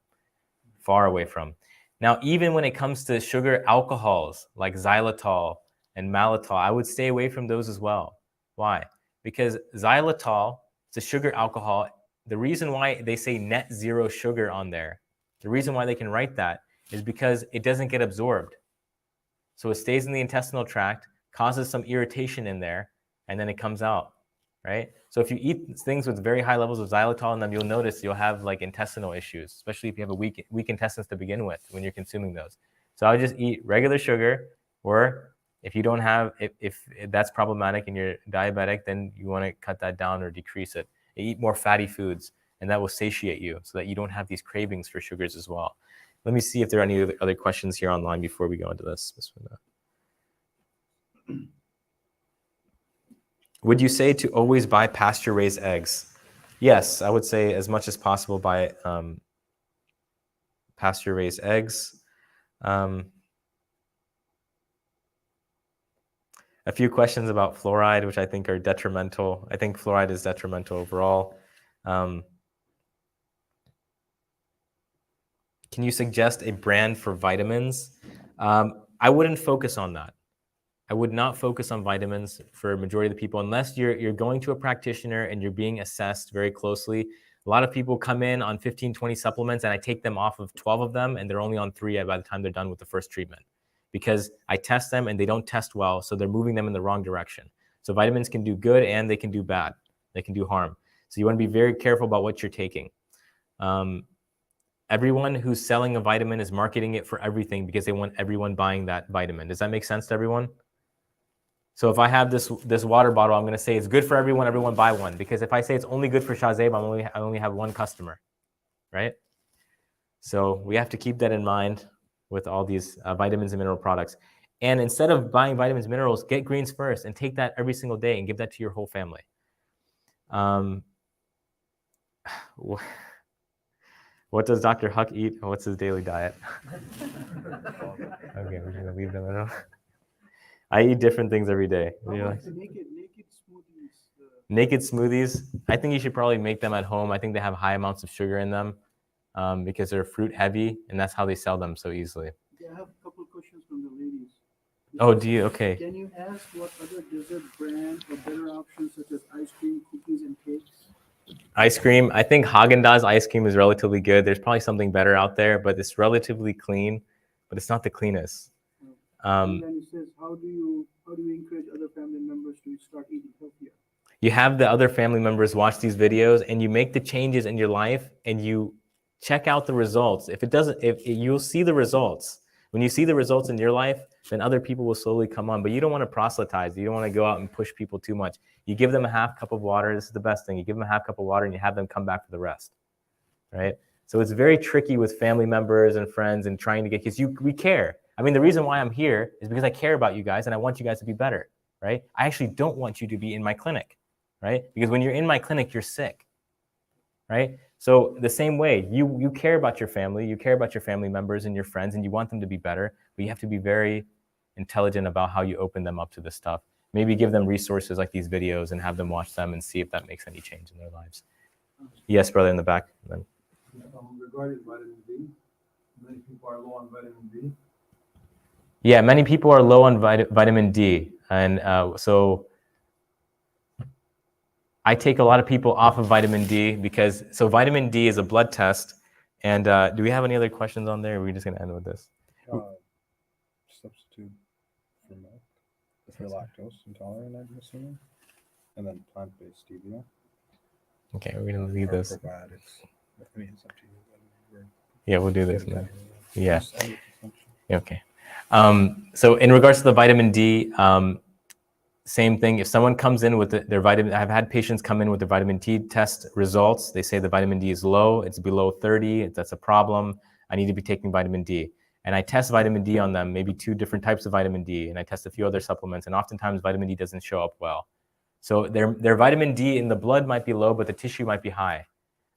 Far away from. Now, even when it comes to sugar alcohols like xylitol and maltitol, I would stay away from those as well. Why? Because xylitol, it's a sugar alcohol. The reason why they say net zero sugar on there, the reason why they can write that is because it doesn't get absorbed. So it stays in the intestinal tract, causes some irritation in there, and then it comes out, right? So if you eat things with very high levels of xylitol in them, you'll notice you'll have like intestinal issues, especially if you have a weak intestines to begin with when you're consuming those. So I would just eat regular sugar, or if you don't have, if that's problematic and you're diabetic, then you want to cut that down or decrease it. Eat more fatty foods, and that will satiate you so that you don't have these cravings for sugars as well. Let me see if there are any other questions here online before we go into this. Would you say to always buy pasture-raised eggs? Yes, I would say as much as possible buy pasture-raised eggs. A few questions about fluoride, which I think are detrimental. I think fluoride is detrimental overall. Can you suggest a brand for vitamins? I wouldn't focus on that. I would not focus on vitamins for a majority of the people unless you're going to a practitioner and you're being assessed very closely. A lot of people come in on 15, 20 supplements, and I take them off of 12 of them, and they're only on 3 by the time they're done with the first treatment, because I test them and they don't test well, so they're moving them in the wrong direction. So vitamins can do good and they can do bad. They can do harm. So you want to be very careful about what you're taking. Everyone who's selling a vitamin is marketing it for everything because they want everyone buying that vitamin. Does that make sense to everyone? So if I have this water bottle, I'm going to say it's good for everyone. Everyone buy one, because if I say it's only good for Shahzaib, I only have one customer, right? So we have to keep that in mind with all these vitamins and mineral products. And instead of buying vitamins and minerals, get greens first and take that every single day and give that to your whole family. What does Dr. Haque eat? What's his daily diet? Okay, we're going to leave them alone. I eat different things every day. How about the naked smoothies? Naked smoothies, I think you should probably make them at home. I think they have high amounts of sugar in them because they're fruit heavy, and that's how they sell them so easily. Yeah, I have a couple of questions from the ladies. Oh, do you? Okay. Can you ask what other dessert brand or better options such as ice cream, cookies, and cakes? Ice cream. I think Haagen-Dazs ice cream is relatively good. There's probably something better out there, but it's relatively clean, but it's not the cleanest. And then it says, how do you encourage other family members to start eating healthier? You have the other family members watch these videos and you make the changes in your life and you check out the results. If you'll see the results. When you see the results in your life, then other people will slowly come on. But you don't want to proselytize. You don't want to go out and push people too much. You give them a half cup of water. This is the best thing. You give them a half cup of water and you have them come back for the rest, right? So it's very tricky with family members and friends and trying to get, because we care. I mean, the reason why I'm here is because I care about you guys and I want you guys to be better, right? I actually don't want you to be in my clinic, right? Because when you're in my clinic, you're sick, right? So the same way, you care about your family, you care about your family members and your friends, and you want them to be better, but you have to be very intelligent about how you open them up to this stuff. Maybe give them resources like these videos and have them watch them and see if that makes any change in their lives. Yes, brother, in the back. Then. Regarding vitamin D, many people are low on vitamin D. Yeah, many people are low on vitamin D. And so I take a lot of people off of vitamin D because, so vitamin D is a blood test. And do we have any other questions on there? Or are we just going to end with this? Substitute for milk if you're lactose intolerant, I'm assuming, and then plant-based stevia. Okay, we're going to leave this. Probiotics. I mean, it's up to you. Yeah, we'll do this now. Yeah. Okay. So in regards to the vitamin D, same thing. If someone comes in with their vitamin, I've had patients come in with their vitamin D test results. They say the vitamin D is low. It's below 30. That's a problem. I need to be taking vitamin D. And I test vitamin D on them, maybe 2 different types of vitamin D, and I test a few other supplements, and oftentimes vitamin D doesn't show up well. So their vitamin D in the blood might be low, but the tissue might be high.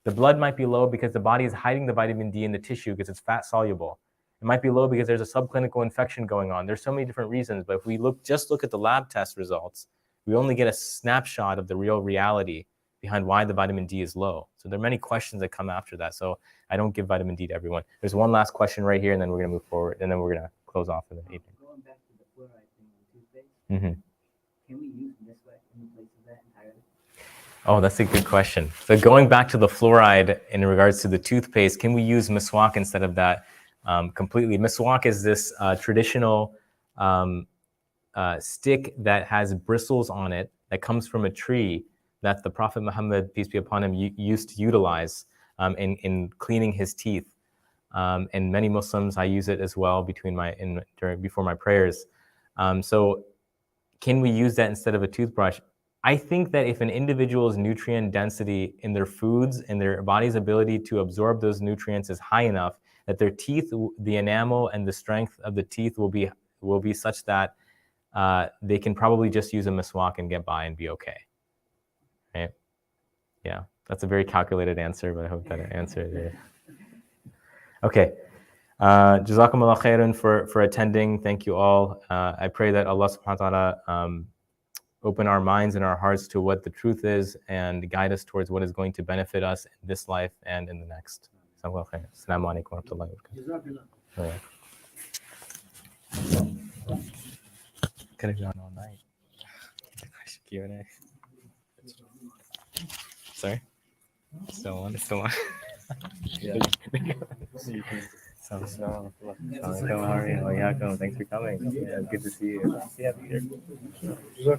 The blood might be low because the body is hiding the vitamin D in the tissue because it's fat soluble. It might be low because there's a subclinical infection going on. There's so many different reasons, but if we just look at the lab test results, we only get a snapshot of the real reality behind why the vitamin D is low. So there are many questions that come after that. So I don't give vitamin D to everyone. There's one last question right here, and then we're going to move forward, and then we're going to close off for the evening. Going back to the fluoride thing on toothpaste, Mm-hmm. can we use miswak in place of that entirely? Oh, that's a good question. So going back to the fluoride in regards to the toothpaste, can we use miswak instead of that completely? Miswak is this traditional stick that has bristles on it that comes from a tree that the Prophet Muhammad, peace be upon him, used to utilize in cleaning his teeth. And many Muslims, I use it as well before my prayers. So can we use that instead of a toothbrush? I think that if an individual's nutrient density in their foods and their body's ability to absorb those nutrients is high enough, that their teeth, the enamel and the strength of the teeth will be such that they can probably just use a miswak and get by and be okay. Right? Yeah, that's a very calculated answer, but I hope that answered it. Okay. Jazakumullah khairan for attending. Thank you all. I pray that Allah subhanahu wa ta'ala open our minds and our hearts to what the truth is and guide us towards what is going to benefit us in this life and in the next. Assalamu alaikum wa rahmatullahi wa barakatuh. Could have gone all night. Q&A. Sorry? Still on? Yeah. Thanks for coming. Yeah, good to see you. Yeah, Peter.